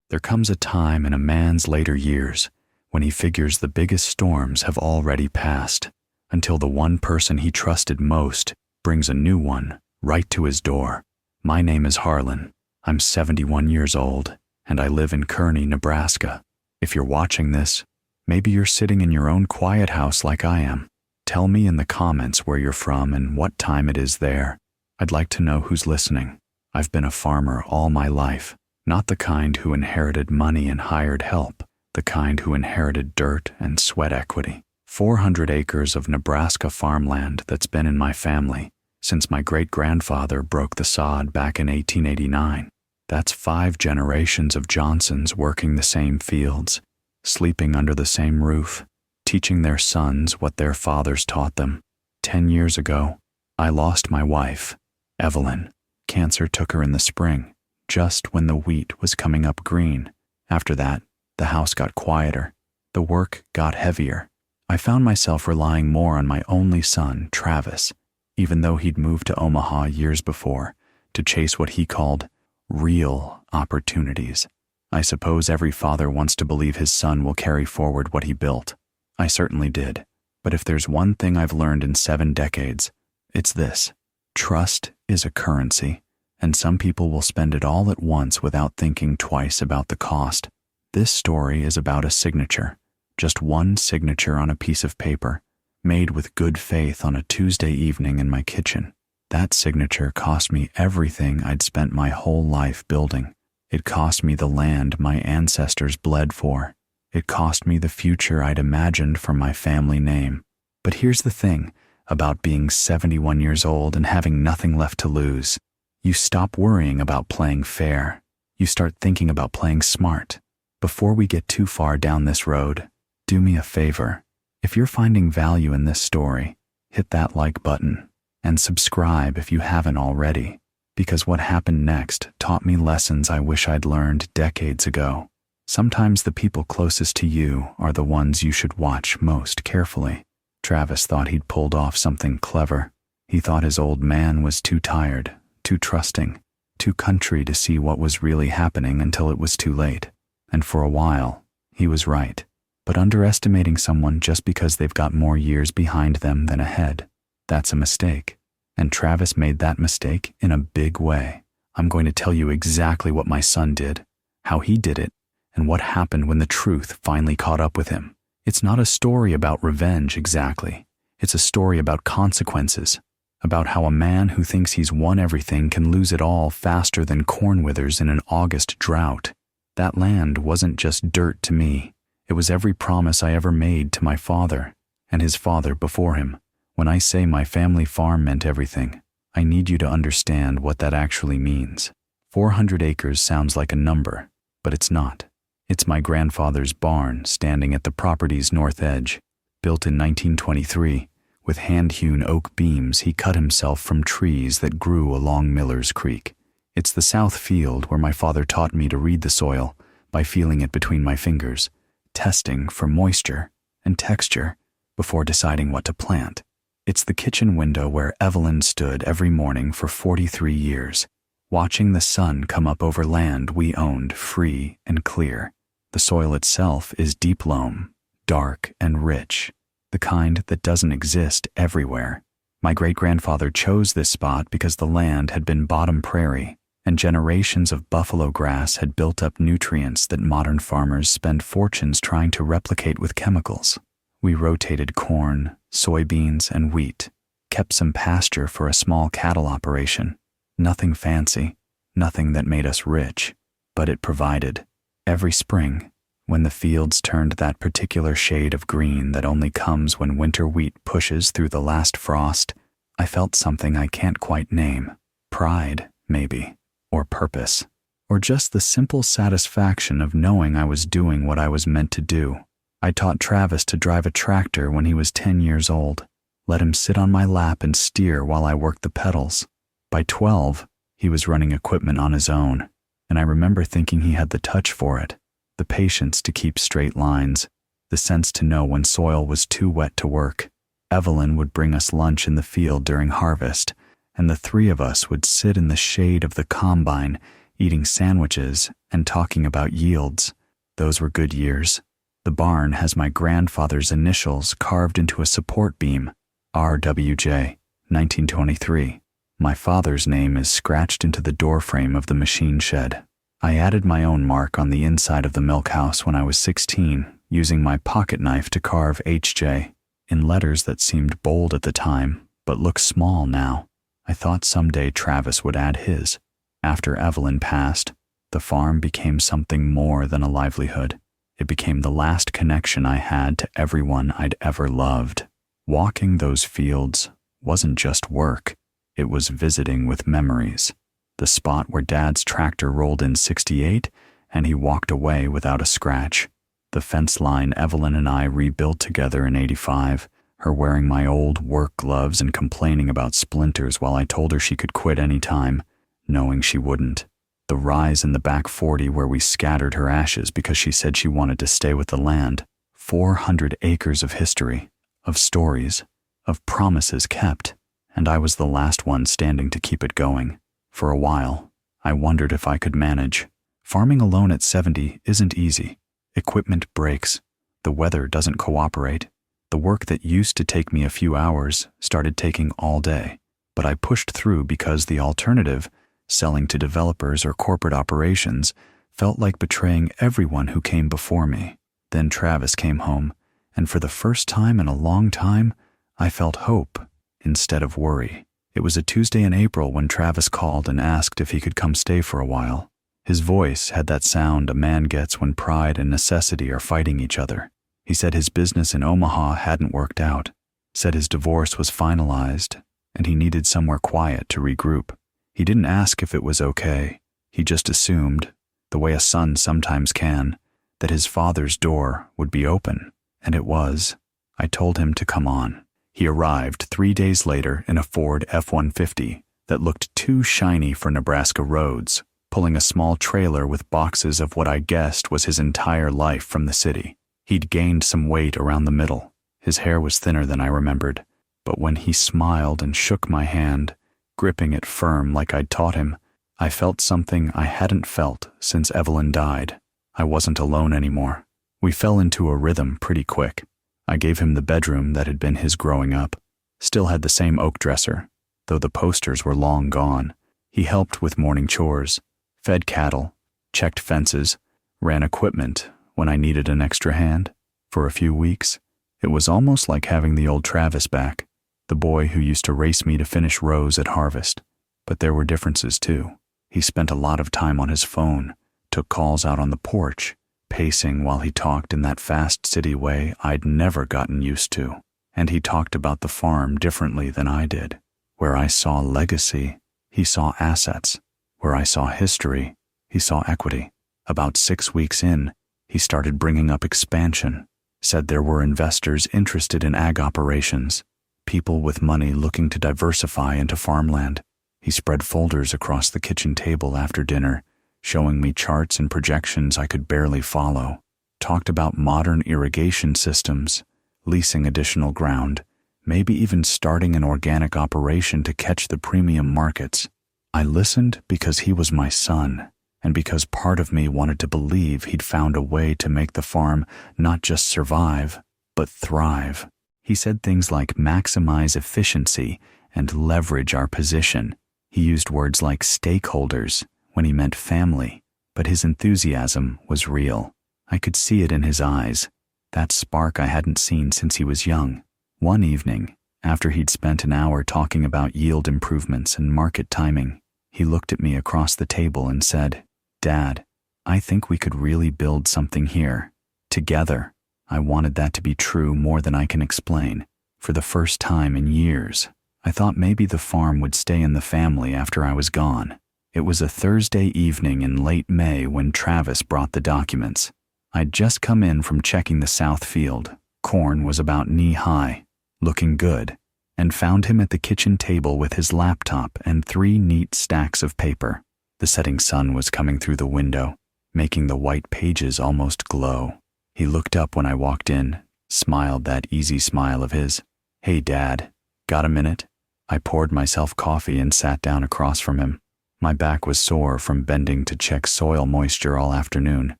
There comes a time in a man's later years when he figures the biggest storms have already passed, until the one person he trusted most brings a new one right to his door. My name is Harlan. I'm 71 years old, and I live in Kearney, Nebraska. If you're watching this, maybe you're sitting in your own quiet house like I am. Tell me in the comments where you're from and what time it is there. I'd like to know who's listening. I've been a farmer all my life, not the kind who inherited money and hired help, the kind who inherited dirt and sweat equity. 400 acres of Nebraska farmland that's been in my family since my great-grandfather broke the sod back in 1889. That's 5 generations of Johnsons working the same fields, sleeping under the same roof, teaching their sons what their fathers taught them. 10 years ago, I lost my wife, Evelyn. Cancer took her in the spring, just when the wheat was coming up green. After that, the house got quieter. The work got heavier. I found myself relying more on my only son, Travis, even though he'd moved to Omaha years before to chase what he called real opportunities. I suppose every father wants to believe his son will carry forward what he built. I certainly did. But if there's one thing I've learned in 7 decades, it's this. Trust is a currency, and some people will spend it all at once without thinking twice about the cost. This story is about a signature, just one signature on a piece of paper, made with good faith on a Tuesday evening in my kitchen. That signature cost me everything I'd spent my whole life building. It cost me the land my ancestors bled for. It cost me the future I'd imagined for my family name. But here's the thing about being 71 years old and having nothing left to lose. You stop worrying about playing fair. You start thinking about playing smart. Before we get too far down this road, do me a favor. If you're finding value in this story, hit that like button and subscribe if you haven't already, because what happened next taught me lessons I wish I'd learned decades ago. Sometimes the people closest to you are the ones you should watch most carefully. Travis thought he'd pulled off something clever. He thought his old man was too tired, too trusting, too country to see what was really happening until it was too late. And for a while, he was right. But underestimating someone just because they've got more years behind them than ahead, that's a mistake. And Travis made that mistake in a big way. I'm going to tell you exactly what my son did, how he did it, and what happened when the truth finally caught up with him. It's not a story about revenge exactly. It's a story about consequences, about how a man who thinks he's won everything can lose it all faster than corn withers in an August drought. That land wasn't just dirt to me. It was every promise I ever made to my father and his father before him. When I say my family farm meant everything, I need you to understand what that actually means. 400 acres sounds like a number, but it's not. It's my grandfather's barn standing at the property's north edge. Built in 1923, with hand-hewn oak beams he cut himself from trees that grew along Miller's Creek. It's the south field where my father taught me to read the soil by feeling it between my fingers, testing for moisture and texture before deciding what to plant. It's the kitchen window where Evelyn stood every morning for 43 years, watching the sun come up over land we owned free and clear. The soil itself is deep loam, dark and rich, the kind that doesn't exist everywhere. My great-grandfather chose this spot because the land had been bottom prairie, and generations of buffalo grass had built up nutrients that modern farmers spend fortunes trying to replicate with chemicals. We rotated corn, soybeans, and wheat, kept some pasture for a small cattle operation. Nothing fancy, nothing that made us rich, but it provided. Every spring, when the fields turned that particular shade of green that only comes when winter wheat pushes through the last frost, I felt something I can't quite name. Pride, maybe, or purpose, or just the simple satisfaction of knowing I was doing what I was meant to do. I taught Travis to drive a tractor when he was 10 years old, let him sit on my lap and steer while I worked the pedals. By 12, he was running equipment on his own, and I remember thinking he had the touch for it, the patience to keep straight lines, the sense to know when soil was too wet to work. Evelyn would bring us lunch in the field during harvest, and the 3 of us would sit in the shade of the combine, eating sandwiches and talking about yields. Those were good years. The barn has my grandfather's initials carved into a support beam, RWJ, 1923. My father's name is scratched into the doorframe of the machine shed. I added my own mark on the inside of the milk house when I was 16, using my pocket knife to carve HJ, in letters that seemed bold at the time, but look small now. I thought someday Travis would add his. After Evelyn passed, the farm became something more than a livelihood. It became the last connection I had to everyone I'd ever loved. Walking those fields wasn't just work, it was visiting with memories. The spot where Dad's tractor rolled in '68 and he walked away without a scratch. The fence line Evelyn and I rebuilt together in '85, her wearing my old work gloves and complaining about splinters while I told her she could quit any time, knowing she wouldn't. The rise in the back 40 where we scattered her ashes because she said she wanted to stay with the land. 400 acres of history, of stories, of promises kept, and I was the last one standing to keep it going. For a while, I wondered if I could manage. Farming alone at 70 isn't easy. Equipment breaks. The weather doesn't cooperate. The work that used to take me a few hours started taking all day. But I pushed through because the alternative, selling to developers or corporate operations, felt like betraying everyone who came before me. Then Travis came home, and for the first time in a long time, I felt hope instead of worry. It was a Tuesday in April when Travis called and asked if he could come stay for a while. His voice had that sound a man gets when pride and necessity are fighting each other. He said his business in Omaha hadn't worked out, said his divorce was finalized, and he needed somewhere quiet to regroup. He didn't ask if it was okay. He just assumed, the way a son sometimes can, that his father's door would be open, and it was. I told him to come on. He arrived 3 days later in a Ford F-150 that looked too shiny for Nebraska roads, pulling a small trailer with boxes of what I guessed was his entire life from the city. He'd gained some weight around the middle. His hair was thinner than I remembered, but when he smiled and shook my hand, gripping it firm like I'd taught him, I felt something I hadn't felt since Evelyn died. I wasn't alone anymore. We fell into a rhythm pretty quick. I gave him the bedroom that had been his growing up. Still had the same oak dresser, though the posters were long gone. He helped with morning chores, fed cattle, checked fences, ran equipment when I needed an extra hand. For a few weeks, it was almost like having the old Travis back, the boy who used to race me to finish rows at harvest. But there were differences too. He spent a lot of time on his phone, took calls out on the porch, pacing while he talked in that fast city way I'd never gotten used to. And he talked about the farm differently than I did. Where I saw legacy, he saw assets. Where I saw history, he saw equity. About 6 weeks in, he started bringing up expansion, said there were investors interested in ag operations, people with money looking to diversify into farmland. He spread folders across the kitchen table after dinner, showing me charts and projections I could barely follow, talked about modern irrigation systems, leasing additional ground, maybe even starting an organic operation to catch the premium markets. I listened because he was my son, and because part of me wanted to believe he'd found a way to make the farm not just survive, but thrive. He said things like maximize efficiency and leverage our position. He used words like stakeholders when he meant family, but his enthusiasm was real. I could see it in his eyes, that spark I hadn't seen since he was young. One evening, after he'd spent an hour talking about yield improvements and market timing, he looked at me across the table and said, "Dad, I think we could really build something here, together." I wanted that to be true more than I can explain. For the first time in years, I thought maybe the farm would stay in the family after I was gone. It was a Thursday evening in late May when Travis brought the documents. I'd just come in from checking the south field. Corn was about knee-high, looking good, and found him at the kitchen table with his laptop and 3 neat stacks of paper. The setting sun was coming through the window, making the white pages almost glow. He looked up when I walked in, smiled that easy smile of his. "Hey, Dad, got a minute?" I poured myself coffee and sat down across from him. My back was sore from bending to check soil moisture all afternoon,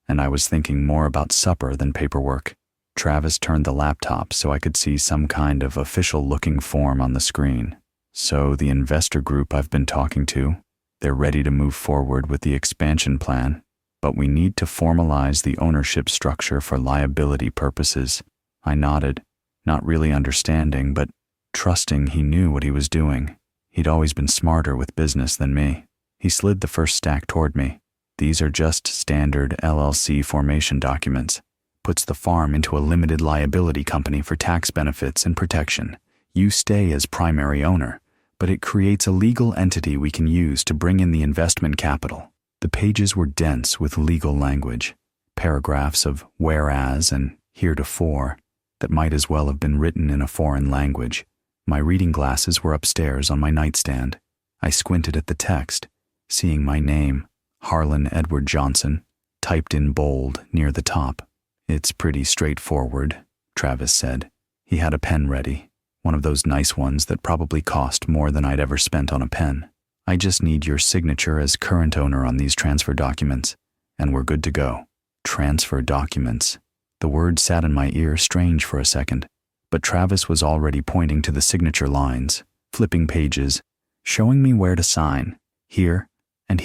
and I was thinking more about supper than paperwork. Travis turned the laptop so I could see some kind of official-looking form on the screen. So the investor group I've been talking to, they're ready to move forward with the expansion plan, but we need to formalize the ownership structure for liability purposes. I nodded, not really understanding, but trusting he knew what he was doing. He'd always been smarter with business than me. He slid the first stack toward me. These are just standard LLC formation documents. Puts the farm into a limited liability company for tax benefits and protection. You stay as primary owner, but it creates a legal entity we can use to bring in the investment capital. The pages were dense with legal language, paragraphs of whereas and heretofore that might as well have been written in a foreign language. My reading glasses were upstairs on my nightstand. I squinted at the text, seeing my name, Harlan Edward Johnson, typed in bold near the top. "It's pretty straightforward," Travis said. He had a pen ready, one of those nice ones that probably cost more than I'd ever spent on a pen. "I just need your signature as current owner on these transfer documents, and we're good to go." Transfer documents. The word sat in my ear strange for a second, but Travis was already pointing to the signature lines, flipping pages, showing me where to sign, here, and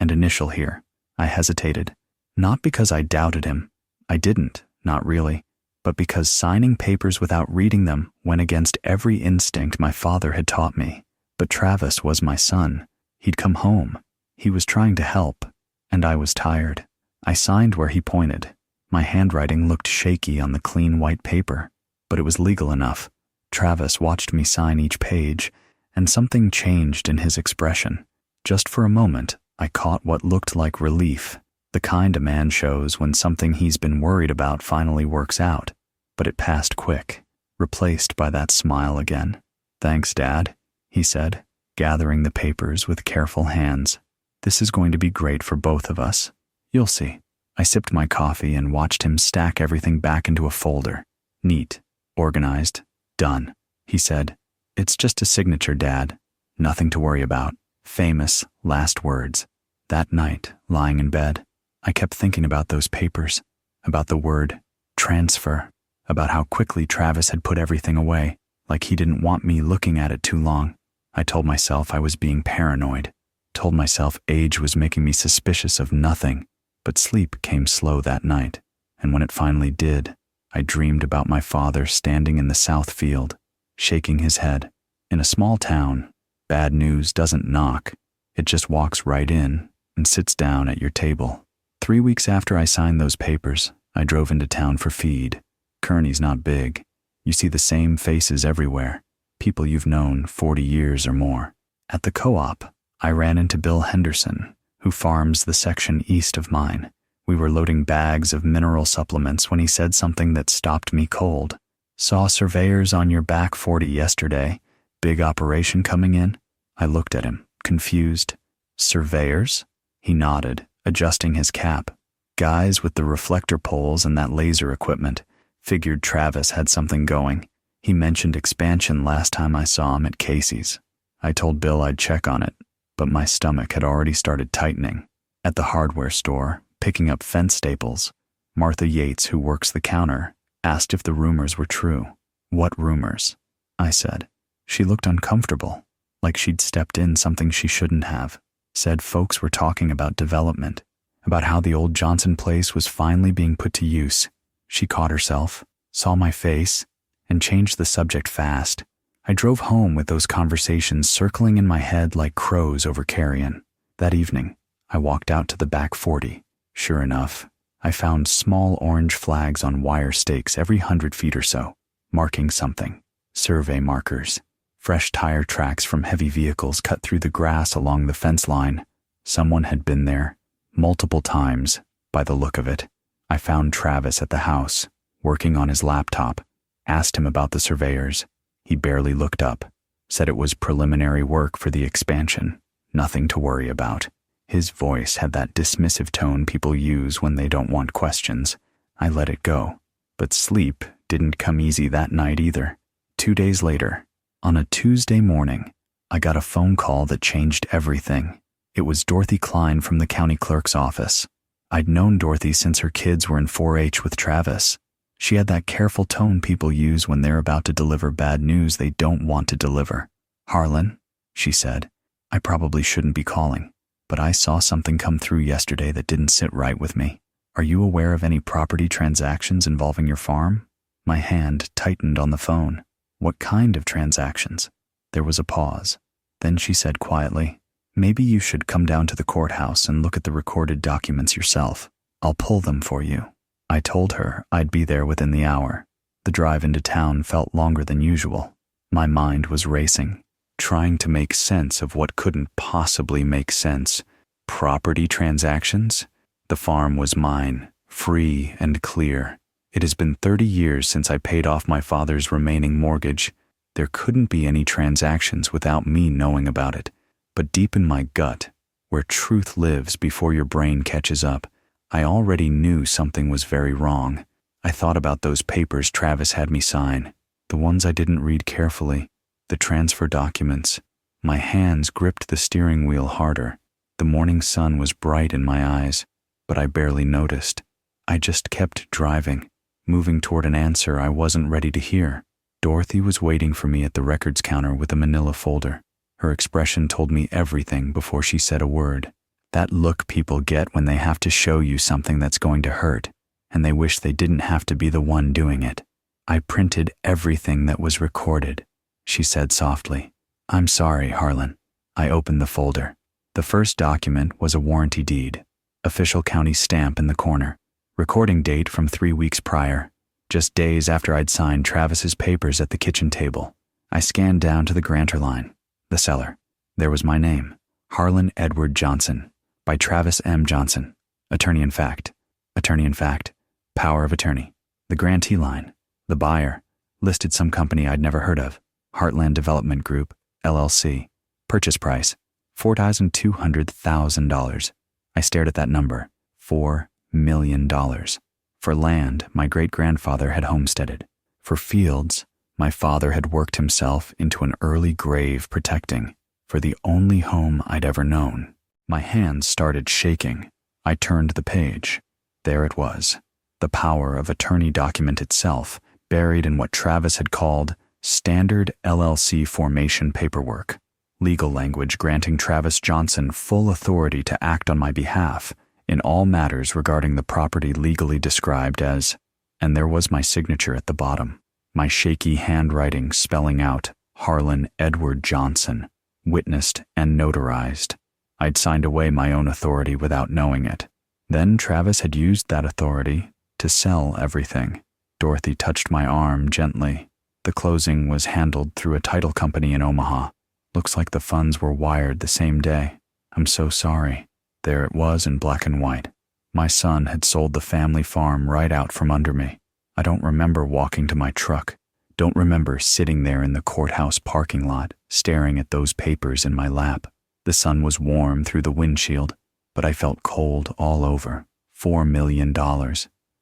initial here. I hesitated, not because I doubted him. I didn't, not really, but because signing papers without reading them went against every instinct my father had taught me. But Travis was my son. He'd come home. He was trying to help, and I was tired. I signed where he pointed. My handwriting looked shaky on the clean white paper, but it was legal enough. Travis watched me sign each page, and something changed in his expression. Just for a moment, I caught what looked like relief, the kind a man shows when something he's been worried about finally works out. But it passed quick, replaced by that smile again. "Thanks, Dad," he said, gathering the papers with careful hands. "This is going to be great for both of us. You'll see." I sipped my coffee and watched him stack everything back into a folder. "Neat, organized, done," he said. "It's just a signature, Dad. Nothing to worry about." Famous last words. That night, lying in bed, I kept thinking about those papers, about the word transfer, about how quickly Travis had put everything away, like he didn't want me looking at it too long. I told myself I was being paranoid, told myself age was making me suspicious of nothing, but sleep came slow that night, and when it finally did, I dreamed about my father standing in the south field, shaking his head. In a small town, bad news doesn't knock. It just walks right in and sits down at your table. 3 weeks after I signed those papers, I drove into town for feed. Kearney's not big. You see the same faces everywhere, people you've known 40 years or more. At the co-op, I ran into Bill Henderson, who farms the section east of mine. We were loading bags of mineral supplements when he said something that stopped me cold. "Saw surveyors on your back 40 yesterday. Big operation coming in?" I looked at him, confused. "Surveyors?" He nodded, adjusting his cap. "Guys with the reflector poles and that laser equipment." Figured Travis had something going. He mentioned expansion last time I saw him at Casey's. I told Bill I'd check on it, but my stomach had already started tightening. At the hardware store, picking up fence staples, Martha Yates, who works the counter, asked if the rumors were true. "What rumors?" I said. She looked uncomfortable, like she'd stepped in something she shouldn't have. Said folks were talking about development, about how the old Johnson place was finally being put to use. She caught herself, saw my face, and changed the subject fast. I drove home with those conversations circling in my head like crows over carrion. That evening, I walked out to the back 40. Sure enough, I found small orange flags on wire stakes every 100 feet or so, marking something. Survey markers. Fresh tire tracks from heavy vehicles cut through the grass along the fence line. Someone had been there, multiple times, by the look of it. I found Travis at the house, working on his laptop, asked him about the surveyors. He barely looked up, said it was preliminary work for the expansion, nothing to worry about. His voice had that dismissive tone people use when they don't want questions. I let it go, but sleep didn't come easy that night either. 2 days later, on a Tuesday morning, I got a phone call that changed everything. It was Dorothy Klein from the county clerk's office. I'd known Dorothy since her kids were in 4-H with Travis. She had that careful tone people use when they're about to deliver bad news they don't want to deliver. "Harlan," she said, "I probably shouldn't be calling, but I saw something come through yesterday that didn't sit right with me. Are you aware of any property transactions involving your farm?" My hand tightened on the phone. "What kind of transactions?" There was a pause. Then she said quietly, "Maybe you should come down to the courthouse and look at the recorded documents yourself. I'll pull them for you." I told her I'd be there within the hour. The drive into town felt longer than usual. My mind was racing, trying to make sense of what couldn't possibly make sense. Property transactions? The farm was mine, free and clear. It has been 30 years since I paid off my father's remaining mortgage. There couldn't be any transactions without me knowing about it. But deep in my gut, where truth lives before your brain catches up, I already knew something was very wrong. I thought about those papers Travis had me sign, the ones I didn't read carefully, the transfer documents. My hands gripped the steering wheel harder. The morning sun was bright in my eyes, but I barely noticed. I just kept driving, moving toward an answer I wasn't ready to hear. Dorothy was waiting for me at the records counter with a manila folder. Her expression told me everything before she said a word. That look people get when they have to show you something that's going to hurt, and they wish they didn't have to be the one doing it. "I printed everything that was recorded," she said softly. "I'm sorry, Harlan." I opened the folder. The first document was a warranty deed, official county stamp in the corner, recording date from 3 weeks prior, just days after I'd signed Travis's papers at the kitchen table. I scanned down to the grantor line, the seller. There was my name, Harlan Edward Johnson, by Travis M. Johnson, attorney in fact, power of attorney. The grantee line, the buyer, listed some company I'd never heard of, Heartland Development Group, LLC. Purchase price, $4,200,000. I stared at that number, $4 million. For land, my great-grandfather had homesteaded. For fields, my father had worked himself into an early grave protecting. For the only home I'd ever known. My hands started shaking. I turned the page. There it was, the power of attorney document itself, buried in what Travis had called standard LLC formation paperwork, legal language granting Travis Johnson full authority to act on my behalf in all matters regarding the property legally described as, and there was my signature at the bottom, my shaky handwriting spelling out Harlan Edward Johnson, witnessed and notarized. I'd signed away my own authority without knowing it. Then Travis had used that authority to sell everything. Dorothy touched my arm gently. The closing was handled through a title company in Omaha. Looks like the funds were wired the same day. I'm so sorry. There it was in black and white. My son had sold the family farm right out from under me. I don't remember walking to my truck. Don't remember sitting there in the courthouse parking lot, staring at those papers in my lap. The sun was warm through the windshield, but I felt cold all over. $4 million.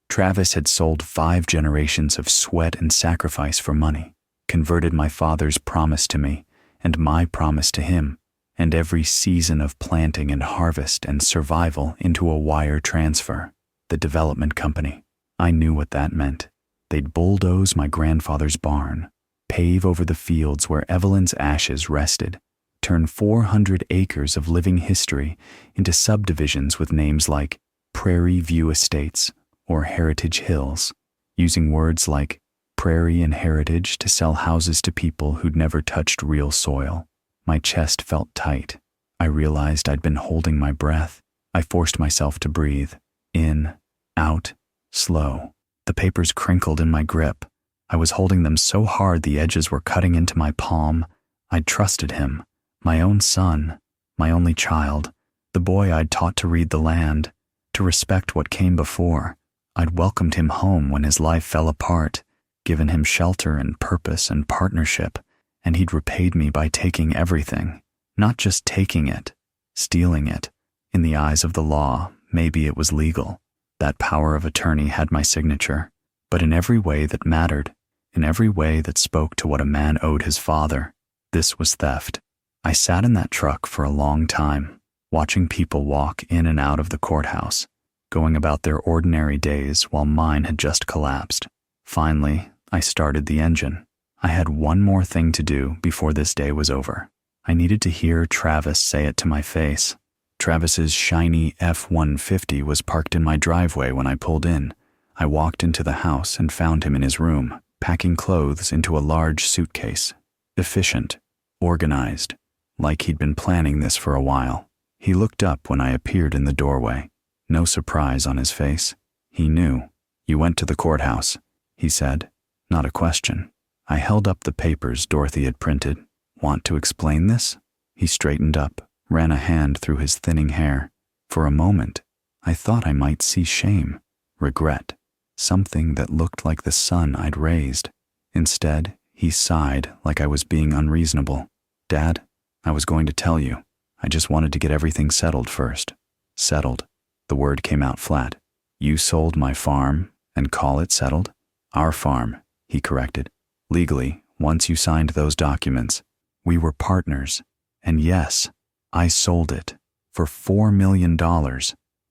Travis had sold 5 generations of sweat and sacrifice for money, converted my father's promise to me and my promise to him, and every season of planting and harvest and survival into a wire transfer. The development company. I knew what that meant. They'd bulldoze my grandfather's barn, pave over the fields where Evelyn's ashes rested, turn 400 acres of living history into subdivisions with names like Prairie View Estates or Heritage Hills, using words like prairie and heritage to sell houses to people who'd never touched real soil. My chest felt tight. I realized I'd been holding my breath. I forced myself to breathe. In, out, slow. The papers crinkled in my grip. I was holding them so hard the edges were cutting into my palm. I'd trusted him. My own son, my only child, the boy I'd taught to read the land, to respect what came before. I'd welcomed him home when his life fell apart, given him shelter and purpose and partnership, and he'd repaid me by taking everything, not just taking it, stealing it. In the eyes of the law, maybe it was legal. That power of attorney had my signature, but in every way that mattered, in every way that spoke to what a man owed his father, this was theft. I sat in that truck for a long time. watching people walk in and out of the courthouse, going about their ordinary days while mine had just collapsed. Finally, I started the engine. I had one more thing to do before this day was over. I needed to hear Travis say it to my face. Travis's shiny F-150 was parked in my driveway when I pulled in. I walked into the house and found him in his room, packing clothes into a large suitcase. Efficient, organized, like he'd been planning this for a while. He looked up when I appeared in the doorway. No surprise on his face. He knew. "You went to the courthouse," he said. Not a question. I held up the papers Dorothy had printed. "Want to explain this?" He straightened up, ran a hand through his thinning hair. For a moment, I thought I might see shame, regret, something that looked like the son I'd raised. Instead, he sighed like I was being unreasonable. "Dad, I was going to tell you. I just wanted to get everything settled first." Settled. The word came out flat. "You sold my farm and call it settled?" "Our farm," he corrected. "Legally, once you signed those documents, we were partners. And yes, I sold it for $4 million.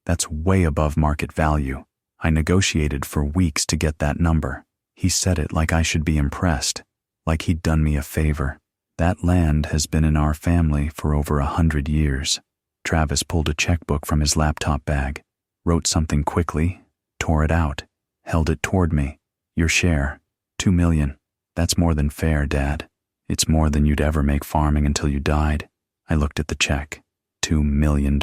That's way above market value. I negotiated for weeks to get that number." He said it like I should be impressed, like he'd done me a favor. "That land has been in our family for over 100 years. Travis pulled a checkbook from his laptop bag, wrote something quickly, tore it out, held it toward me. "Your share, $2 million. That's more than fair, Dad. It's more than you'd ever make farming until you died." I looked at the check. $2 million,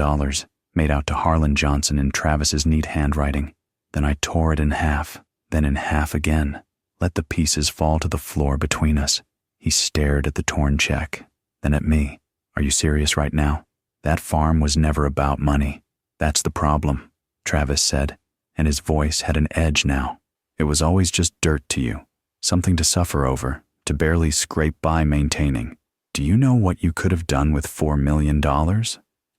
made out to Harlan Johnson in Travis's neat handwriting. Then I tore it in half, then in half again, let the pieces fall to the floor between us. He stared at the torn check, then at me. "Are you serious right now? That farm was never about money. That's the problem," Travis said, and his voice had an edge now. "It was always just dirt to you, something to suffer over, to barely scrape by maintaining. Do you know what you could have done with $4 million?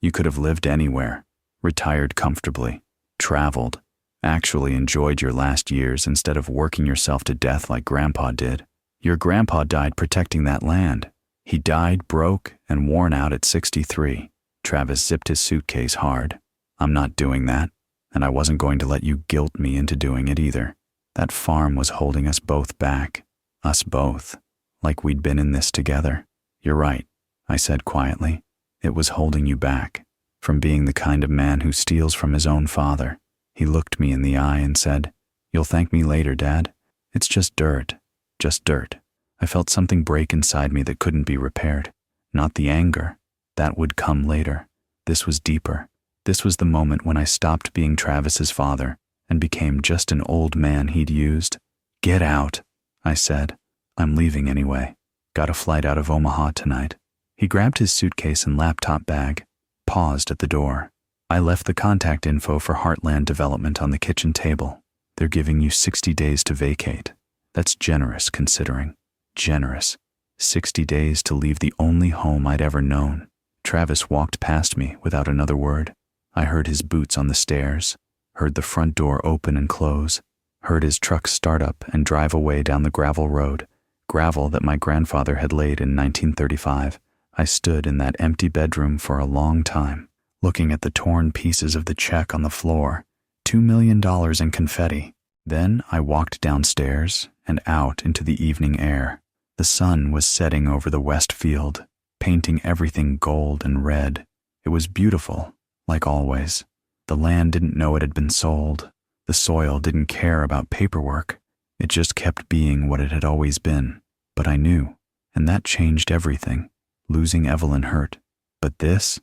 You could have lived anywhere, retired comfortably, traveled, actually enjoyed your last years instead of working yourself to death like Grandpa did. Your grandpa died protecting that land. He died broke and worn out at 63. Travis zipped his suitcase hard. "I'm not doing that, and I wasn't going to let you guilt me into doing it either. That farm was holding us both back. Us both. Like we'd been in this together." "You're right," I said quietly. "It was holding you back from being the kind of man who steals from his own father." He looked me in the eye and said, "You'll thank me later, Dad. It's just dirt. Just dirt." I felt something break inside me that couldn't be repaired. Not the anger. That would come later. This was deeper. This was the moment when I stopped being Travis's father and became just an old man he'd used. "Get out," I said. "I'm leaving anyway. Got a flight out of Omaha tonight." He grabbed his suitcase and laptop bag, paused at the door. "I left the contact info for Heartland Development on the kitchen table. They're giving you 60 days to vacate. That's generous considering. Generous. 60 days to leave the only home I'd ever known." Travis walked past me without another word. I heard his boots on the stairs, heard the front door open and close, heard his truck start up and drive away down the gravel road, gravel that my grandfather had laid in 1935. I stood in that empty bedroom for a long time, looking at the torn pieces of the check on the floor, $2 million in confetti. Then I walked downstairs and out into the evening air. The sun was setting over the west field, painting everything gold and red. It was beautiful, like always. The land didn't know it had been sold. The soil didn't care about paperwork. It just kept being what it had always been. But I knew, and that changed everything. Losing Evelyn hurt. But this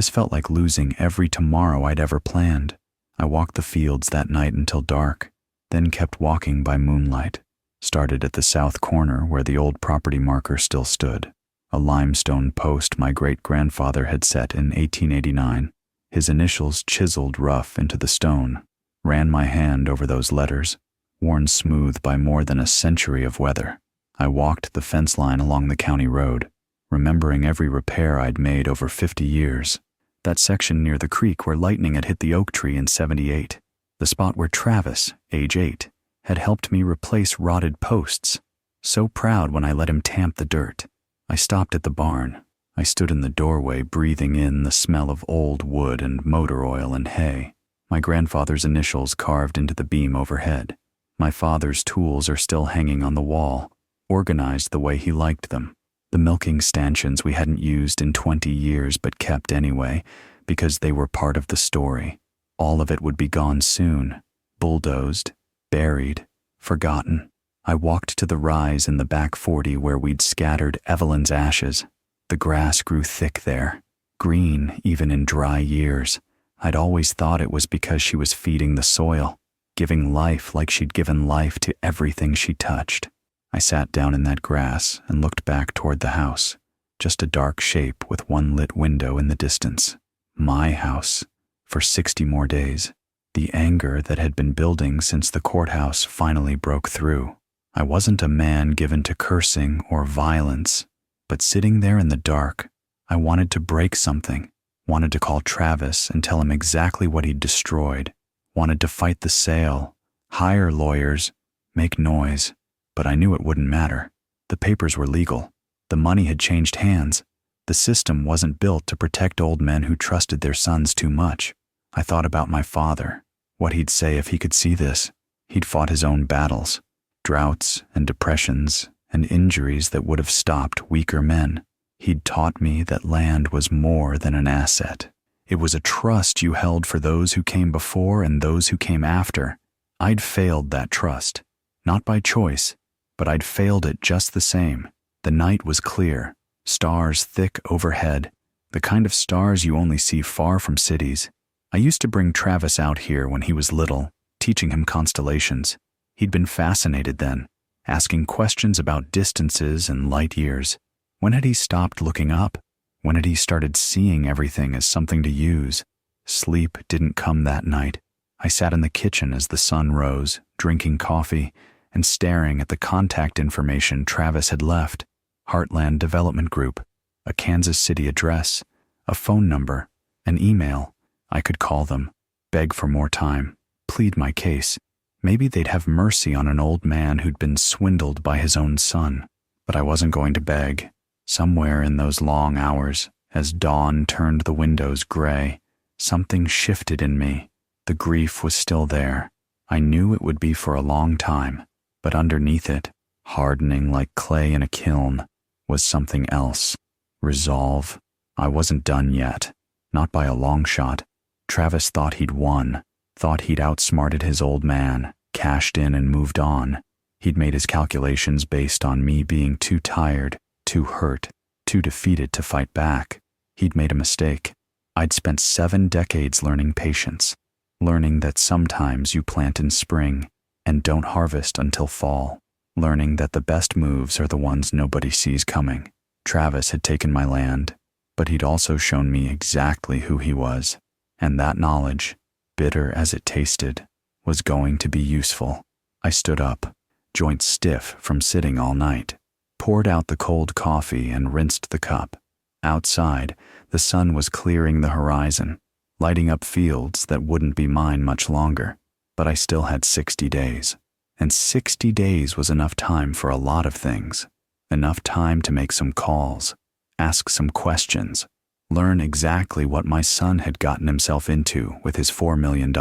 felt like losing every tomorrow I'd ever planned. I walked the fields that night until dark, then kept walking by moonlight. Started at the south corner where the old property marker still stood, a limestone post my great-grandfather had set in 1889, his initials chiseled rough into the stone. Ran my hand over those letters, worn smooth by more than a century of weather. I walked the fence line along the county road, remembering every repair I'd made over 50 years. That section near the creek where lightning had hit the oak tree in '78. The spot where Travis, age 8, had helped me replace rotted posts. So proud when I let him tamp the dirt. I stopped at the barn, I stood in the doorway breathing in the smell of old wood and motor oil and hay, my grandfather's initials carved into the beam overhead. My father's tools are still hanging on the wall, organized the way he liked them. The milking stanchions we hadn't used in 20 years but kept anyway, because they were part of the story. All of it would be gone soon, bulldozed, buried, forgotten. I walked to the rise in the back 40 where we'd scattered Evelyn's ashes. The grass grew thick there, green even in dry years. I'd always thought it was because she was feeding the soil, giving life like she'd given life to everything she touched. I sat down in that grass and looked back toward the house, just a dark shape with one lit window in the distance. My house, for 60 more days. The anger that had been building since the courthouse finally broke through. I wasn't a man given to cursing or violence, but sitting there in the dark, I wanted to break something, wanted to call Travis and tell him exactly what he'd destroyed, wanted to fight the sale, hire lawyers, make noise, but I knew it wouldn't matter. The papers were legal. The money had changed hands. The system wasn't built to protect old men who trusted their sons too much. I thought about my father, what he'd say if he could see this. He'd fought his own battles, droughts and depressions and injuries that would have stopped weaker men. He'd taught me that land was more than an asset. It was a trust you held for those who came before and those who came after. I'd failed that trust, not by choice, but I'd failed it just the same. The night was clear, stars thick overhead, the kind of stars you only see far from cities. I used to bring Travis out here when he was little, teaching him constellations. He'd been fascinated then, asking questions about distances and light years. When had he stopped looking up? When had he started seeing everything as something to use? Sleep didn't come that night. I sat in the kitchen as the sun rose, drinking coffee, and staring at the contact information Travis had left. Heartland Development Group, a Kansas City address, a phone number, an email. I could call them, beg for more time, plead my case. Maybe they'd have mercy on an old man who'd been swindled by his own son. But I wasn't going to beg. Somewhere in those long hours, as dawn turned the windows gray, something shifted in me. The grief was still there. I knew it would be for a long time, but underneath it, hardening like clay in a kiln, was something else. Resolve. I wasn't done yet, not by a long shot. Travis thought he'd won, thought he'd outsmarted his old man, cashed in and moved on. He'd made his calculations based on me being too tired, too hurt, too defeated to fight back. He'd made a mistake. I'd spent 7 decades learning patience, learning that sometimes you plant in spring and don't harvest until fall, learning that the best moves are the ones nobody sees coming. Travis had taken my land, but he'd also shown me exactly who he was, and that knowledge, bitter as it tasted, was going to be useful. I stood up, joints stiff from sitting all night, poured out the cold coffee and rinsed the cup. Outside, the sun was clearing the horizon, lighting up fields that wouldn't be mine much longer. But I still had 60 days. And 60 days was enough time for a lot of things. Enough time to make some calls, ask some questions, learn exactly what my son had gotten himself into with his $4 million.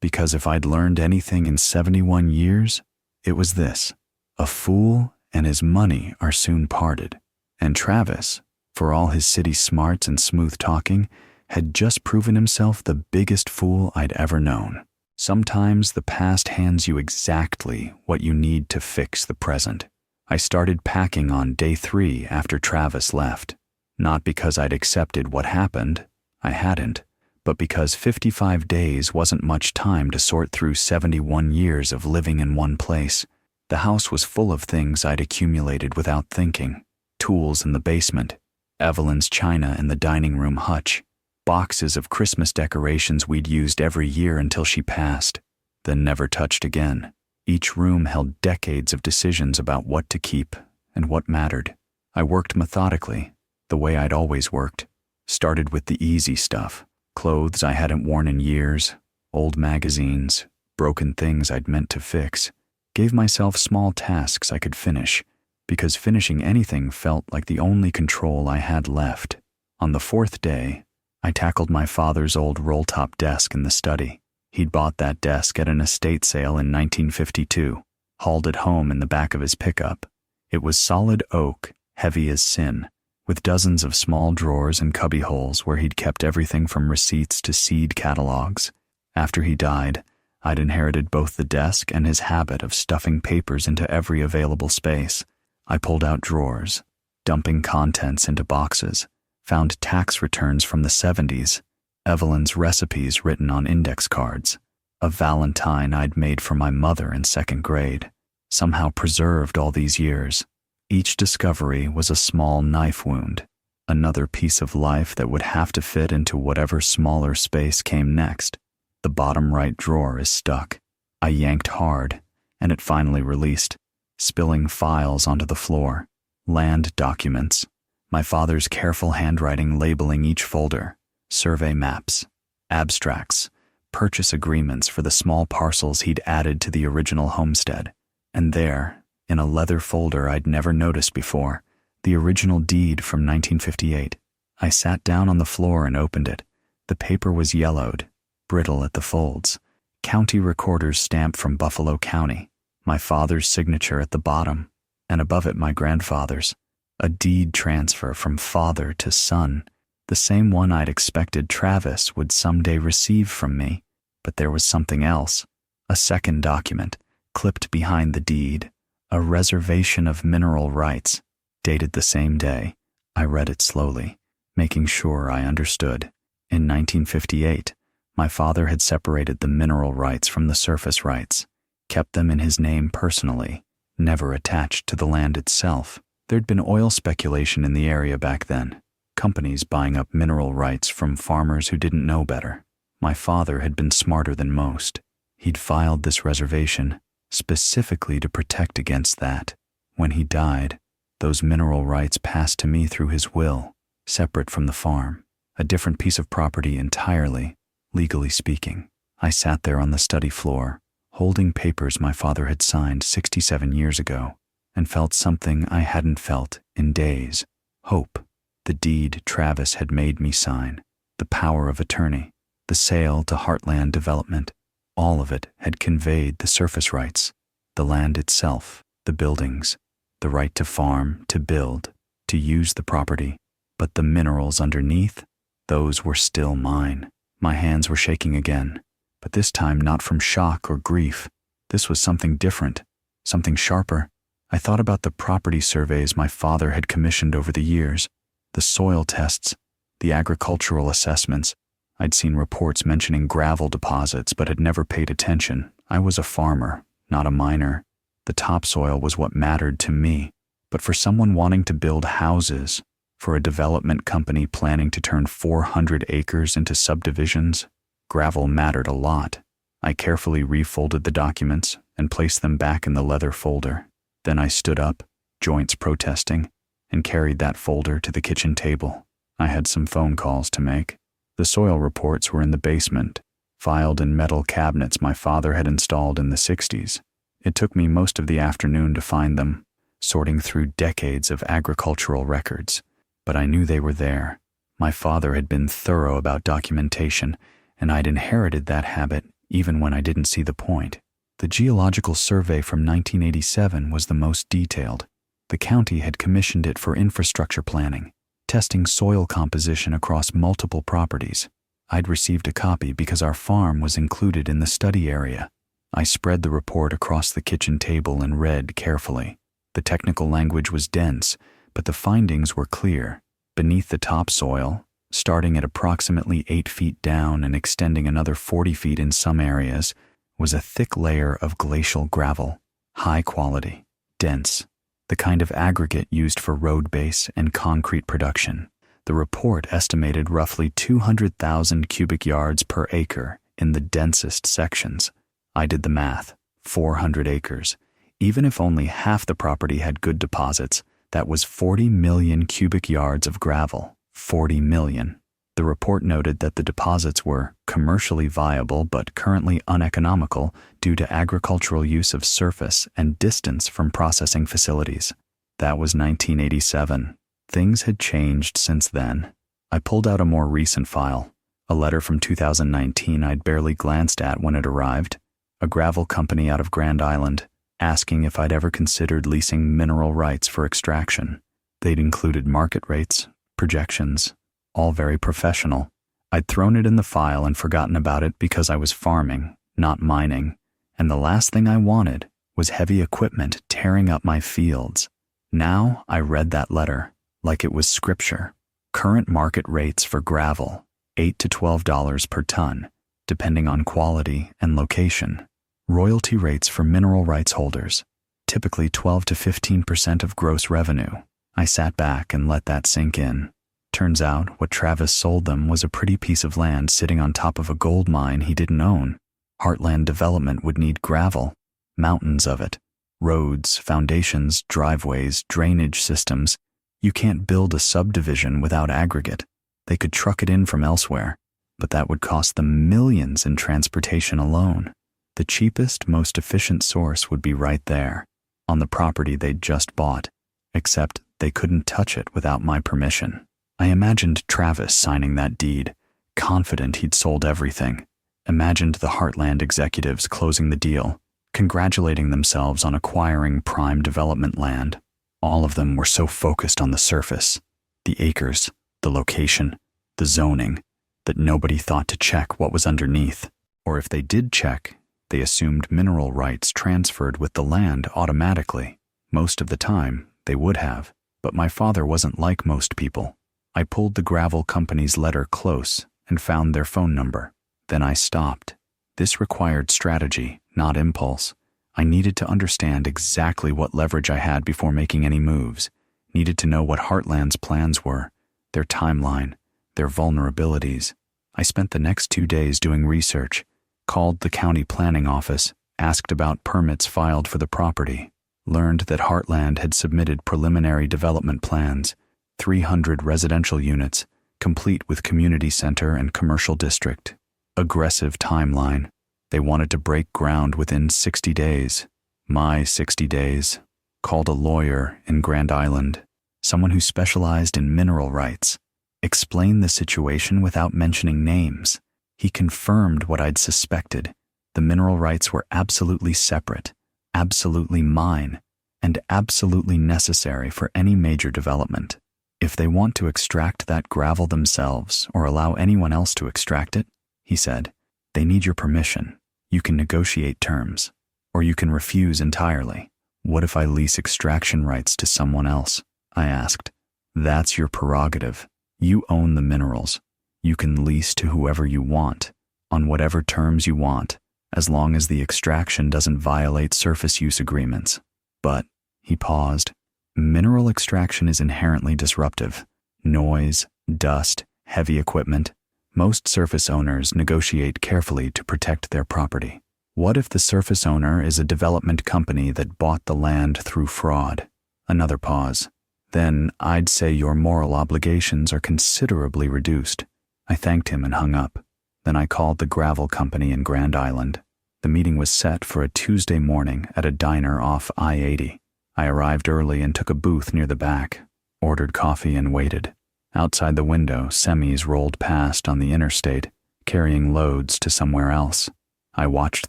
Because if I'd learned anything in 71 years, it was this: a fool and his money are soon parted. And Travis, for all his city smarts and smooth talking, had just proven himself the biggest fool I'd ever known. Sometimes the past hands you exactly what you need to fix the present. I started packing on day 3 after Travis left. Not because I'd accepted what happened, I hadn't, but because 55 days wasn't much time to sort through 71 years of living in one place. The house was full of things I'd accumulated without thinking. Tools in the basement, Evelyn's china in the dining room hutch, boxes of Christmas decorations we'd used every year until she passed, then never touched again. Each room held decades of decisions about what to keep and what mattered. I worked methodically, the way I'd always worked. Started with the easy stuff, clothes I hadn't worn in years, old magazines, broken things I'd meant to fix. Gave myself small tasks I could finish. because finishing anything felt like the only control I had left. On the fourth day, I tackled my father's old roll-top desk in the study. He'd bought that desk at an estate sale in 1952, hauled it home in the back of his pickup. It was solid oak, heavy as sin, with dozens of small drawers and cubby holes where he'd kept everything from receipts to seed catalogs. After he died, I'd inherited both the desk and his habit of stuffing papers into every available space. I pulled out drawers, dumping contents into boxes, found tax returns from the 70s, Evelyn's recipes written on index cards, a valentine I'd made for my mother in second grade, somehow preserved all these years. Each discovery was a small knife wound, another piece of life that would have to fit into whatever smaller space came next. The bottom right drawer is stuck. I yanked hard, and it finally released, spilling files onto the floor, land documents, my father's careful handwriting labeling each folder, survey maps, abstracts, purchase agreements for the small parcels he'd added to the original homestead. And there, in a leather folder I'd never noticed before, the original deed from 1958. I sat down on the floor and opened it. The paper was yellowed, brittle at the folds, county recorder's stamp from Buffalo County, my father's signature at the bottom, and above it my grandfather's. A deed transfer from father to son, the same one I'd expected Travis would someday receive from me. But there was something else, a second document, clipped behind the deed, a reservation of mineral rights, dated the same day. I read it slowly, making sure I understood. In 1958, my father had separated the mineral rights from the surface rights, kept them in his name personally, never attached to the land itself. There'd been oil speculation in the area back then, companies buying up mineral rights from farmers who didn't know better. My father had been smarter than most. He'd filed this reservation specifically to protect against that. When he died, those mineral rights passed to me through his will, separate from the farm, a different piece of property entirely, legally speaking. I sat there on the study floor, holding papers my father had signed 67 years ago, and felt something I hadn't felt in days. Hope. The deed Travis had made me sign, the power of attorney, the sale to Heartland Development, all of it had conveyed the surface rights, the land itself, the buildings, the right to farm, to build, to use the property. But the minerals underneath, those were still mine. My hands were shaking again, but this time not from shock or grief. This was something different, something sharper. I thought about the property surveys my father had commissioned over the years, the soil tests, the agricultural assessments. I'd seen reports mentioning gravel deposits but had never paid attention. I was a farmer, not a miner. The topsoil was what mattered to me. But for someone wanting to build houses, for a development company planning to turn 400 acres into subdivisions, gravel mattered a lot. I carefully refolded the documents and placed them back in the leather folder. Then I stood up, joints protesting, and carried that folder to the kitchen table. I had some phone calls to make. The soil reports were in the basement, filed in metal cabinets my father had installed in the 60s. It took me most of the afternoon to find them, sorting through decades of agricultural records. But I knew they were there. My father had been thorough about documentation, and I'd inherited that habit even when I didn't see the point. The geological survey from 1987 was the most detailed. The county had commissioned it for infrastructure planning, testing soil composition across multiple properties. I'd received a copy because our farm was included in the study area. I spread the report across the kitchen table and read carefully. The technical language was dense, but the findings were clear. Beneath the topsoil, starting at approximately 8 feet down and extending another 40 feet in some areas, was a thick layer of glacial gravel, high quality, dense, the kind of aggregate used for road base and concrete production. The report estimated roughly 200,000 cubic yards per acre in the densest sections. I did the math, 400 acres. Even if only half the property had good deposits, that was 40 million cubic yards of gravel. 40 million. The report noted that the deposits were commercially viable but currently uneconomical due to agricultural use of surface and distance from processing facilities. That was 1987. Things had changed since then. I pulled out a more recent file, a letter from 2019 I'd barely glanced at when it arrived, a gravel company out of Grand Island, asking if I'd ever considered leasing mineral rights for extraction. They'd included market rates, projections, all very professional. I'd thrown it in the file and forgotten about it because I was farming, not mining, and the last thing I wanted was heavy equipment tearing up my fields. Now I read that letter like it was scripture. Current market rates for gravel, $8 to $12 per ton, depending on quality and location. Royalty rates for mineral rights holders, typically 12 to 15% of gross revenue. I sat back and let that sink in. Turns out what Travis sold them was a pretty piece of land sitting on top of a gold mine he didn't own. Heartland development would need gravel, mountains of it, roads, foundations, driveways, drainage systems. You can't build a subdivision without aggregate. They could truck it in from elsewhere, but that would cost them millions in transportation alone. The cheapest, most efficient source would be right there, on the property they'd just bought, except they couldn't touch it without my permission. I imagined Travis signing that deed, confident he'd sold everything. Imagined the Heartland executives closing the deal, congratulating themselves on acquiring prime development land. All of them were so focused on the surface, the acres, the location, the zoning, that nobody thought to check what was underneath. Or if they did check, they assumed mineral rights transferred with the land automatically. Most of the time, they would have. But my father wasn't like most people. I pulled the gravel company's letter close and found their phone number. Then I stopped. This required strategy, not impulse. I needed to understand exactly what leverage I had before making any moves. Needed to know what Heartland's plans were, their timeline, their vulnerabilities. I spent the next 2 days doing research, called the county planning office, asked about permits filed for the property, learned that Heartland had submitted preliminary development plans, 300 residential units, complete with community center and commercial district. Aggressive timeline. They wanted to break ground within 60 days. My 60 days. Called a lawyer in Grand Island, someone who specialized in mineral rights. Explained the situation without mentioning names. He confirmed what I'd suspected. The mineral rights were absolutely separate, absolutely mine, and absolutely necessary for any major development. If they want to extract that gravel themselves or allow anyone else to extract it, he said, they need your permission. You can negotiate terms, or you can refuse entirely. What if I lease extraction rights to someone else? I asked. That's your prerogative. You own the minerals. You can lease to whoever you want, on whatever terms you want, as long as the extraction doesn't violate surface use agreements. But, he paused, mineral extraction is inherently disruptive. Noise, dust, heavy equipment. Most surface owners negotiate carefully to protect their property. What if the surface owner is a development company that bought the land through fraud? Another pause. Then I'd say your moral obligations are considerably reduced. I thanked him and hung up. Then I called the gravel company in Grand Island. The meeting was set for a Tuesday morning at a diner off I-80. I arrived early and took a booth near the back, ordered coffee and waited. Outside the window, semis rolled past on the interstate, carrying loads to somewhere else. I watched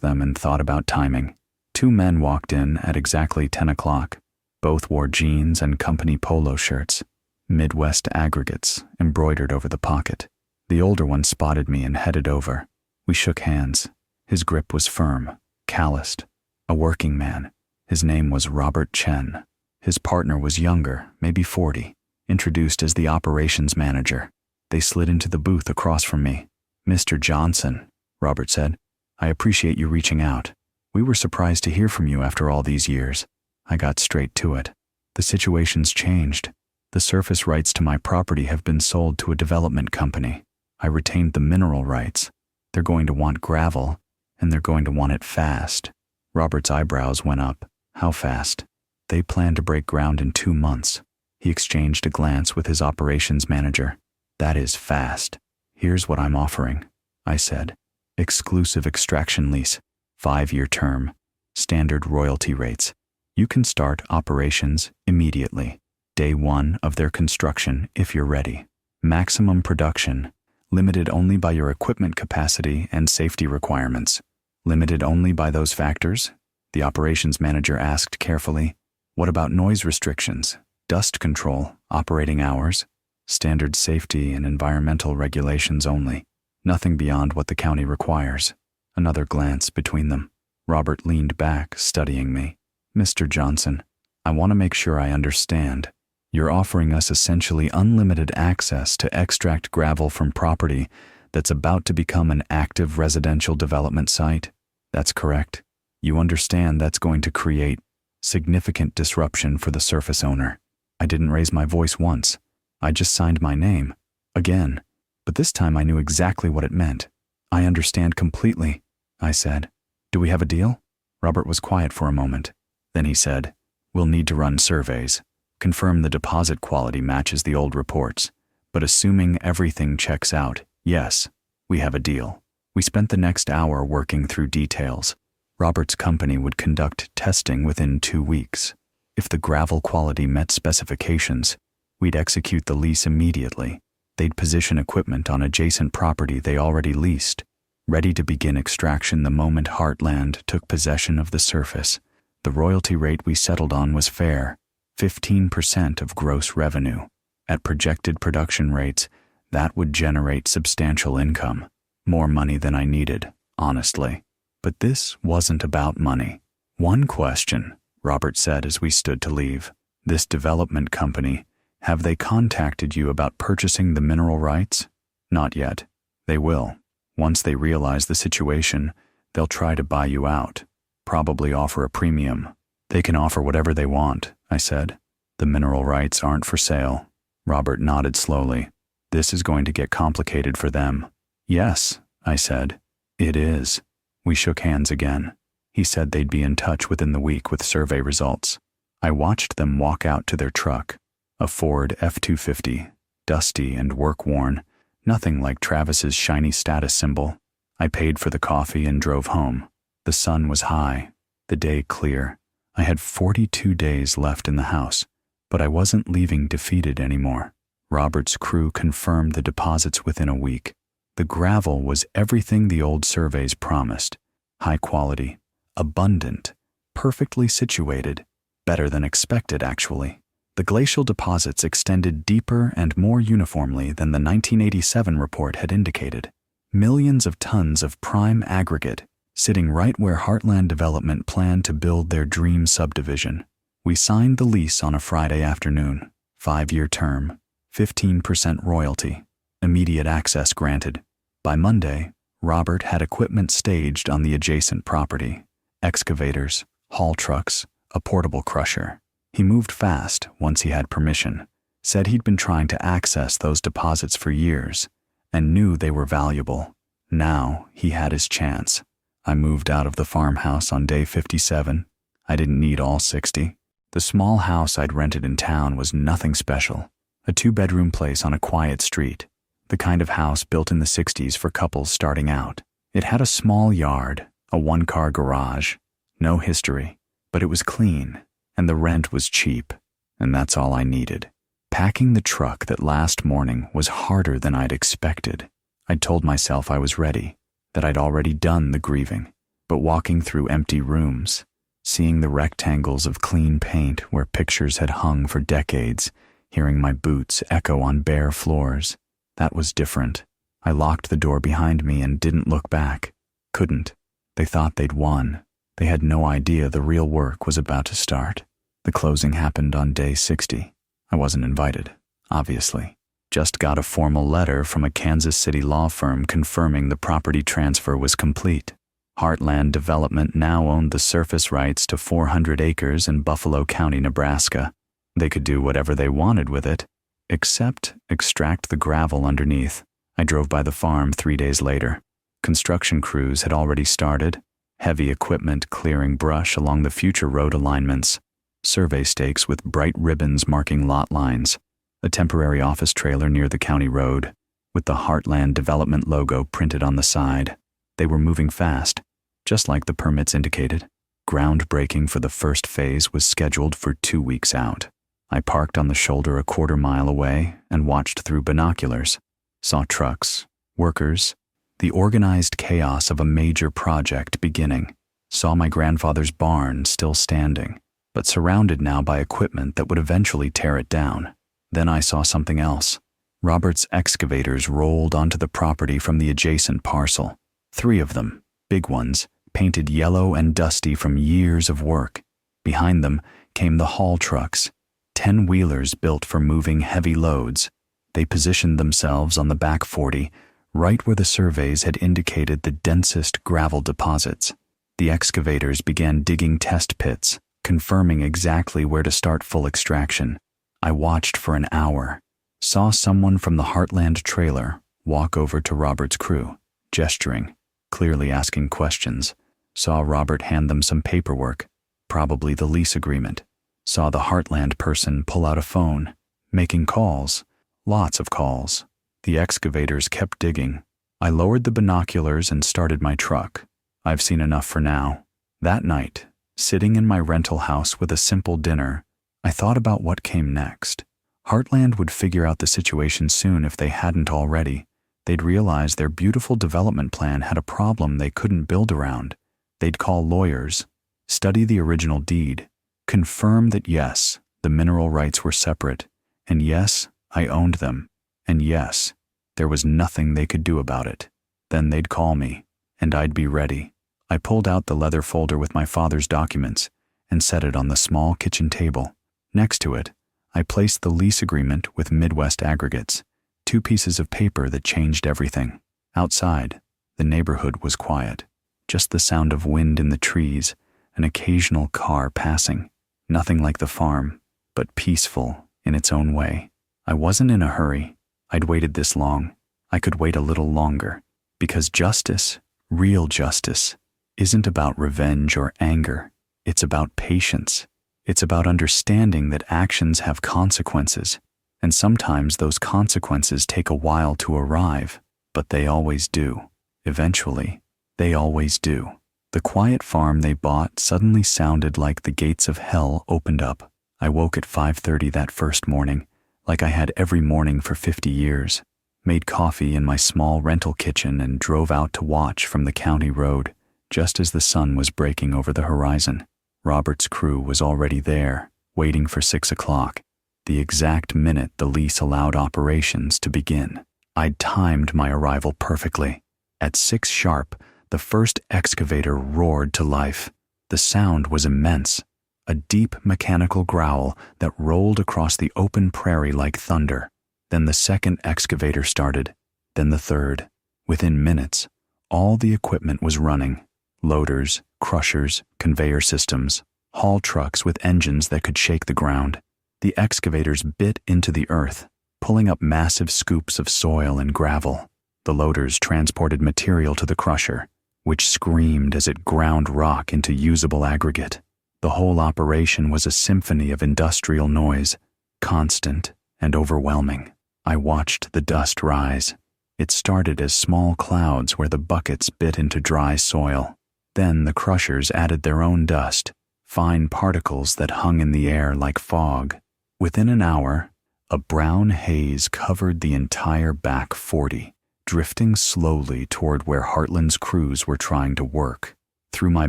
them and thought about timing. 2 men walked in at exactly 10 o'clock. Both wore jeans and company polo shirts, Midwest aggregates embroidered over the pocket. The older one spotted me and headed over. We shook hands. His grip was firm, calloused. A working man. His name was Robert Chen. His partner was younger, maybe 40, introduced as the operations manager. They slid into the booth across from me. Mr. Johnson, Robert said, I appreciate you reaching out. We were surprised to hear from you after all these years. I got straight to it. The situation's changed. The surface rights to my property have been sold to a development company. I retained the mineral rights. They're going to want gravel, and they're going to want it fast. Robert's eyebrows went up. How fast? They plan to break ground in 2 months. He exchanged a glance with his operations manager. That is fast. Here's what I'm offering, I said. Exclusive extraction lease, 5-year term, standard royalty rates, You can start operations immediately. Day 1 of their construction if you're ready. Maximum production, limited only by your equipment capacity and safety requirements. Limited only by those factors? The operations manager asked carefully. What about noise restrictions, dust control, operating hours? Standard safety and environmental regulations only. Nothing beyond what the county requires. Another glance between them. Robert leaned back, studying me. Mr. Johnson, I want to make sure I understand. You're offering us essentially unlimited access to extract gravel from property that's about to become an active residential development site? That's correct. You understand that's going to create significant disruption for the surface owner. I didn't raise my voice once. I just signed my name. Again. But this time I knew exactly what it meant. I understand completely, I said. Do we have a deal? Robert was quiet for a moment. Then he said, we'll need to run surveys. Confirm the deposit quality matches the old reports. But assuming everything checks out, yes, we have a deal. We spent the next hour working through details. Robert's company would conduct testing within 2 weeks. If the gravel quality met specifications, we'd execute the lease immediately. They'd position equipment on adjacent property they already leased, ready to begin extraction the moment Heartland took possession of the surface. The royalty rate we settled on was fair, 15% of gross revenue. At projected production rates, that would generate substantial income, more money than I needed, honestly. But this wasn't about money. One question, Robert said as we stood to leave. This development company, have they contacted you about purchasing the mineral rights? Not yet. They will. Once they realize the situation, they'll try to buy you out, probably offer a premium. They can offer whatever they want, I said. The mineral rights aren't for sale. Robert nodded slowly. This is going to get complicated for them. Yes, I said. It is. We shook hands again. He said they'd be in touch within the week with survey results. I watched them walk out to their truck, a Ford F-250, dusty and work-worn, nothing like Travis's shiny status symbol. I paid for the coffee and drove home. The sun was high, the day clear. I had 42 days left in the house, but I wasn't leaving defeated anymore. Robert's crew confirmed the deposits within a week. The gravel was everything the old surveys promised. High quality, abundant, perfectly situated, better than expected actually. The glacial deposits extended deeper and more uniformly than the 1987 report had indicated. Millions of tons of prime aggregate, sitting right where Heartland Development planned to build their dream subdivision. We signed the lease on a Friday afternoon, 5-year term, 15% royalty, immediate access granted. By Monday, Robert had equipment staged on the adjacent property, excavators, haul trucks, a portable crusher. He moved fast once he had permission, said he'd been trying to access those deposits for years, and knew they were valuable. Now he had his chance. I moved out of the farmhouse on day 57. I didn't need all 60. The small house I'd rented in town was nothing special. A 2-bedroom place on a quiet street, the kind of house built in the 60s for couples starting out. It had a small yard, a 1-car garage, no history, but it was clean, and the rent was cheap, and that's all I needed. Packing the truck that last morning was harder than I'd expected. I'd told myself I was ready, that I'd already done the grieving, but walking through empty rooms, seeing the rectangles of clean paint where pictures had hung for decades, hearing my boots echo on bare floors, that was different. I locked the door behind me and didn't look back. Couldn't. They thought they'd won. They had no idea the real work was about to start. The closing happened on day 60. I wasn't invited, obviously. Just got a formal letter from a Kansas City law firm confirming the property transfer was complete. Heartland Development now owned the surface rights to 400 acres in Buffalo County, Nebraska. They could do whatever they wanted with it, except extract the gravel underneath. I drove by the farm 3 days later. Construction crews had already started, heavy equipment clearing brush along the future road alignments, survey stakes with bright ribbons marking lot lines, a temporary office trailer near the county road, with the Heartland Development logo printed on the side. They were moving fast, just like the permits indicated. Groundbreaking for the first phase was scheduled for 2 weeks out. I parked on the shoulder a quarter mile away and watched through binoculars. Saw trucks, workers, the organized chaos of a major project beginning. Saw my grandfather's barn still standing, but surrounded now by equipment that would eventually tear it down. Then I saw something else. Robert's excavators rolled onto the property from the adjacent parcel. 3 of them, big ones, painted yellow and dusty from years of work. Behind them came the haul trucks, 10-wheelers built for moving heavy loads. They positioned themselves on the back 40, right where the surveys had indicated the densest gravel deposits. The excavators began digging test pits, confirming exactly where to start full extraction. I watched for an hour, saw someone from the Heartland trailer walk over to Robert's crew, gesturing, clearly asking questions. Saw Robert hand them some paperwork, probably the lease agreement. Saw the Heartland person pull out a phone, making calls, lots of calls. The excavators kept digging. I lowered the binoculars and started my truck. I've seen enough for now. That night, sitting in my rental house with a simple dinner, I thought about what came next. Heartland would figure out the situation soon if they hadn't already. They'd realize their beautiful development plan had a problem they couldn't build around. They'd call lawyers, study the original deed, confirm that yes, the mineral rights were separate, and yes, I owned them, and yes, there was nothing they could do about it. Then they'd call me, and I'd be ready. I pulled out the leather folder with my father's documents and set it on the small kitchen table. Next to it, I placed the lease agreement with Midwest Aggregates, 2 pieces of paper that changed everything. Outside, the neighborhood was quiet, just the sound of wind in the trees, an occasional car passing. Nothing like the farm, but peaceful in its own way. I wasn't in a hurry. I'd waited this long. I could wait a little longer, because justice, real justice, isn't about revenge or anger. It's about patience. It's about understanding that actions have consequences, and sometimes those consequences take a while to arrive, but they always do. Eventually, they always do. The quiet farm they bought suddenly sounded like the gates of hell opened up. I woke at 5:30 that first morning, like I had every morning for 50 years, made coffee in my small rental kitchen and drove out to watch from the county road, just as the sun was breaking over the horizon. Robert's crew was already there, waiting for 6 o'clock, the exact minute the lease allowed operations to begin. I'd timed my arrival perfectly. At 6 sharp, the first excavator roared to life. The sound was immense, a deep mechanical growl that rolled across the open prairie like thunder. Then the second excavator started, then the third. Within minutes, all the equipment was running. Loaders, crushers, conveyor systems, haul trucks with engines that could shake the ground. The excavators bit into the earth, pulling up massive scoops of soil and gravel. The loaders transported material to the crusher, which screamed as it ground rock into usable aggregate. The whole operation was a symphony of industrial noise, constant and overwhelming. I watched the dust rise. It started as small clouds where the buckets bit into dry soil. Then the crushers added their own dust, fine particles that hung in the air like fog. Within an hour, a brown haze covered the entire back 40, drifting slowly toward where Heartland's crews were trying to work. Through my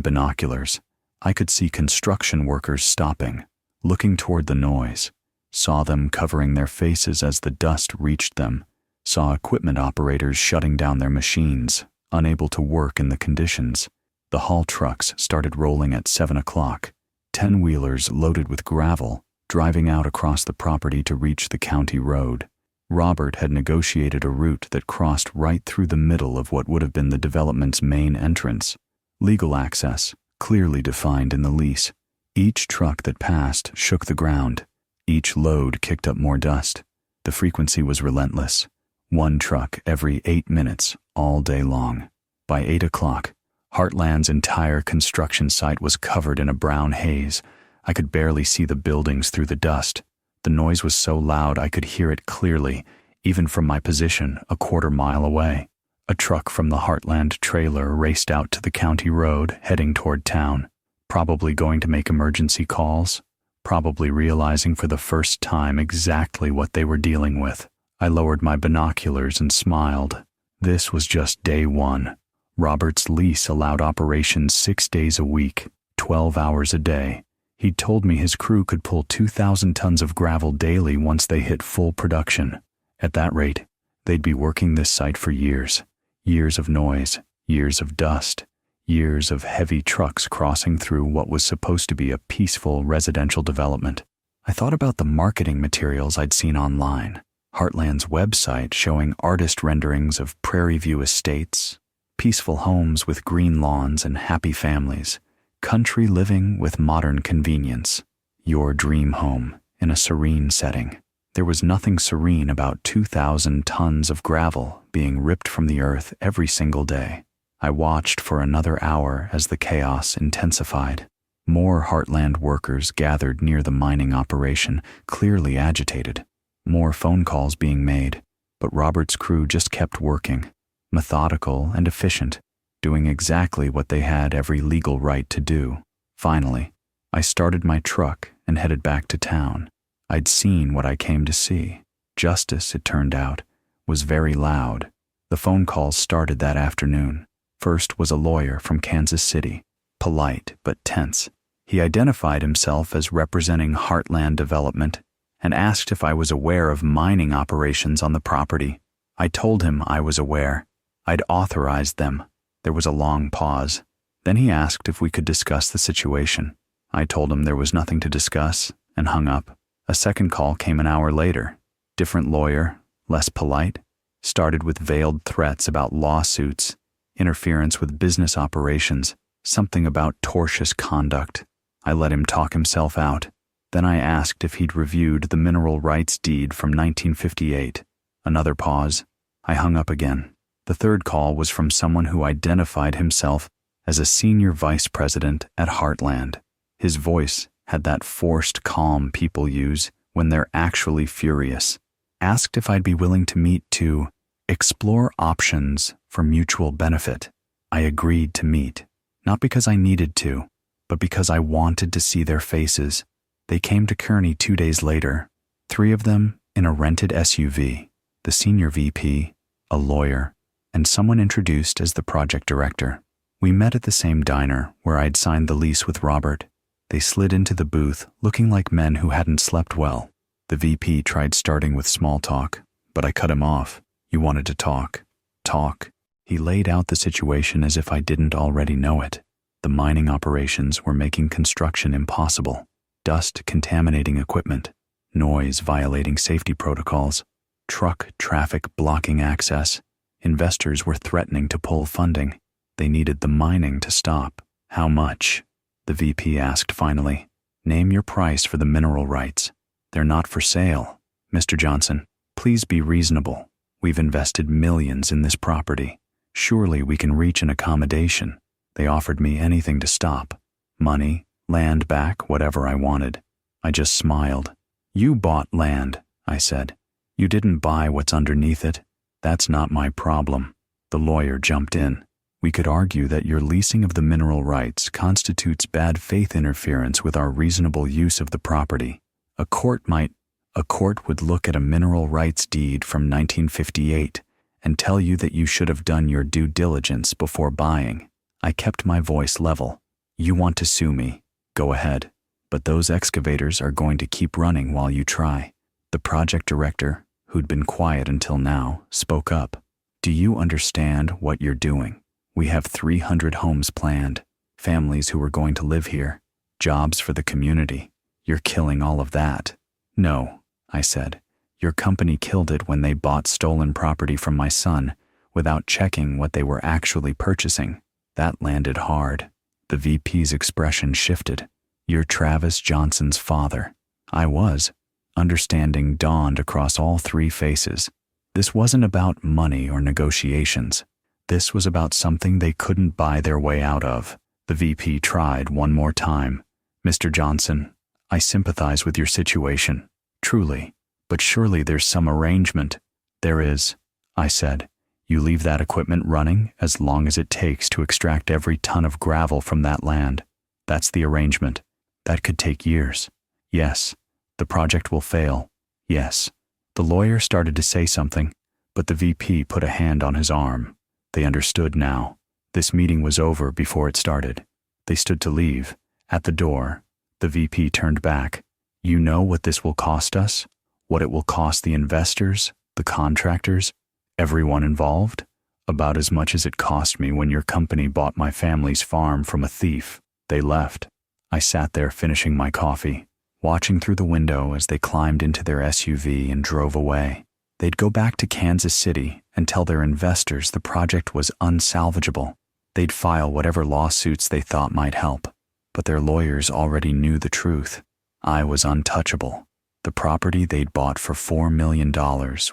binoculars, I could see construction workers stopping, looking toward the noise, saw them covering their faces as the dust reached them, saw equipment operators shutting down their machines, unable to work in the conditions. The haul trucks started rolling at 7 o'clock, 10-wheelers loaded with gravel, driving out across the property to reach the county road. Robert had negotiated a route that crossed right through the middle of what would have been the development's main entrance. Legal access, clearly defined in the lease. Each truck that passed shook the ground. Each load kicked up more dust. The frequency was relentless. 1 truck every 8 minutes, all day long. By 8 o'clock, Heartland's entire construction site was covered in a brown haze. I could barely see the buildings through the dust. The noise was so loud I could hear it clearly, even from my position a quarter mile away. A truck from the Heartland trailer raced out to the county road, heading toward town. probably going to make emergency calls, probably realizing for the first time exactly what they were dealing with. I lowered my binoculars and smiled. This was just day one. Robert's lease allowed operations 6 days a week, 12 hours a day. He'd told me his crew could pull 2,000 tons of gravel daily once they hit full production. At that rate, they'd be working this site for years. Years of noise, years of dust, years of heavy trucks crossing through what was supposed to be a peaceful residential development. I thought about the marketing materials I'd seen online. Heartland's website showing artist renderings of Prairie View estates, peaceful homes with green lawns and happy families, country living with modern convenience, your dream home in a serene setting. There was nothing serene about 2,000 tons of gravel being ripped from the earth every single day. I watched for another hour as the chaos intensified. More Heartland workers gathered near the mining operation, clearly agitated. More phone calls being made, but Robert's crew just kept working, methodical and efficient, doing exactly what they had every legal right to do. Finally, I started my truck and headed back to town. I'd seen what I came to see. Justice, it turned out, was very loud. The phone calls started that afternoon. First was a lawyer from Kansas City, polite but tense. He identified himself as representing Heartland Development and asked if I was aware of mining operations on the property. I told him I was aware. I'd authorized them. There was a long pause. Then he asked if we could discuss the situation. I told him there was nothing to discuss and hung up. A second call came an hour later. Different lawyer, less polite, started with veiled threats about lawsuits, interference with business operations, something about tortious conduct. I let him talk himself out. Then I asked if he'd reviewed the mineral rights deed from 1958. Another pause. I hung up again. The third call was from someone who identified himself as a senior vice president at Heartland. His voice had that forced calm people use when they're actually furious. Asked if I'd be willing to meet to explore options for mutual benefit. I agreed to meet, not because I needed to, but because I wanted to see their faces. They came to Kearney 2 days later, 3 of them in a rented SUV, the senior VP, a lawyer, and someone introduced as the project director. We met at the same diner where I'd signed the lease with Robert. They slid into the booth looking like men who hadn't slept well. The VP tried starting with small talk, but I cut him off. You wanted to talk. Talk. He laid out the situation as if I didn't already know it. The mining operations were making construction impossible. Dust contaminating equipment, noise violating safety protocols, truck traffic blocking access. Investors were threatening to pull funding. They needed the mining to stop. How much? The VP asked finally. Name your price for the mineral rights. They're not for sale. Mr. Johnson, please be reasonable. We've invested millions in this property. Surely we can reach an accommodation. They offered me anything to stop. Money, land back, whatever I wanted. I just smiled. You bought land, I said. You didn't buy what's underneath it. That's not my problem. The lawyer jumped in. We could argue that your leasing of the mineral rights constitutes bad faith interference with our reasonable use of the property. A court would look at a mineral rights deed from 1958 and tell you that you should have done your due diligence before buying. I kept my voice level. You want to sue me? Go ahead. But those excavators are going to keep running while you try. The project director, who'd been quiet until now, spoke up. Do you understand what you're doing? We have 300 homes planned, families who are going to live here, jobs for the community. You're killing all of that. No, I said. Your company killed it when they bought stolen property from my son without checking what they were actually purchasing. That landed hard. The VP's expression shifted. You're Travis Johnson's father. I was. Understanding dawned across all 3 faces. This wasn't about money or negotiations. This was about something they couldn't buy their way out of. The VP tried one more time. Mr. Johnson, I sympathize with your situation. Truly. But surely there's some arrangement. There is, I said. You leave that equipment running as long as it takes to extract every ton of gravel from that land. That's the arrangement. That could take years. Yes. The project will fail. Yes. The lawyer started to say something, but the VP put a hand on his arm. They understood now. This meeting was over before it started. They stood to leave. At the door, the VP turned back. You know what this will cost us? What it will cost the investors, the contractors, everyone involved? About as much as it cost me when your company bought my family's farm from a thief. They left. I sat there finishing my coffee, watching through the window as they climbed into their SUV and drove away. They'd go back to Kansas City and tell their investors the project was unsalvageable. They'd file whatever lawsuits they thought might help. But their lawyers already knew the truth. I was untouchable. The property they'd bought for $4 million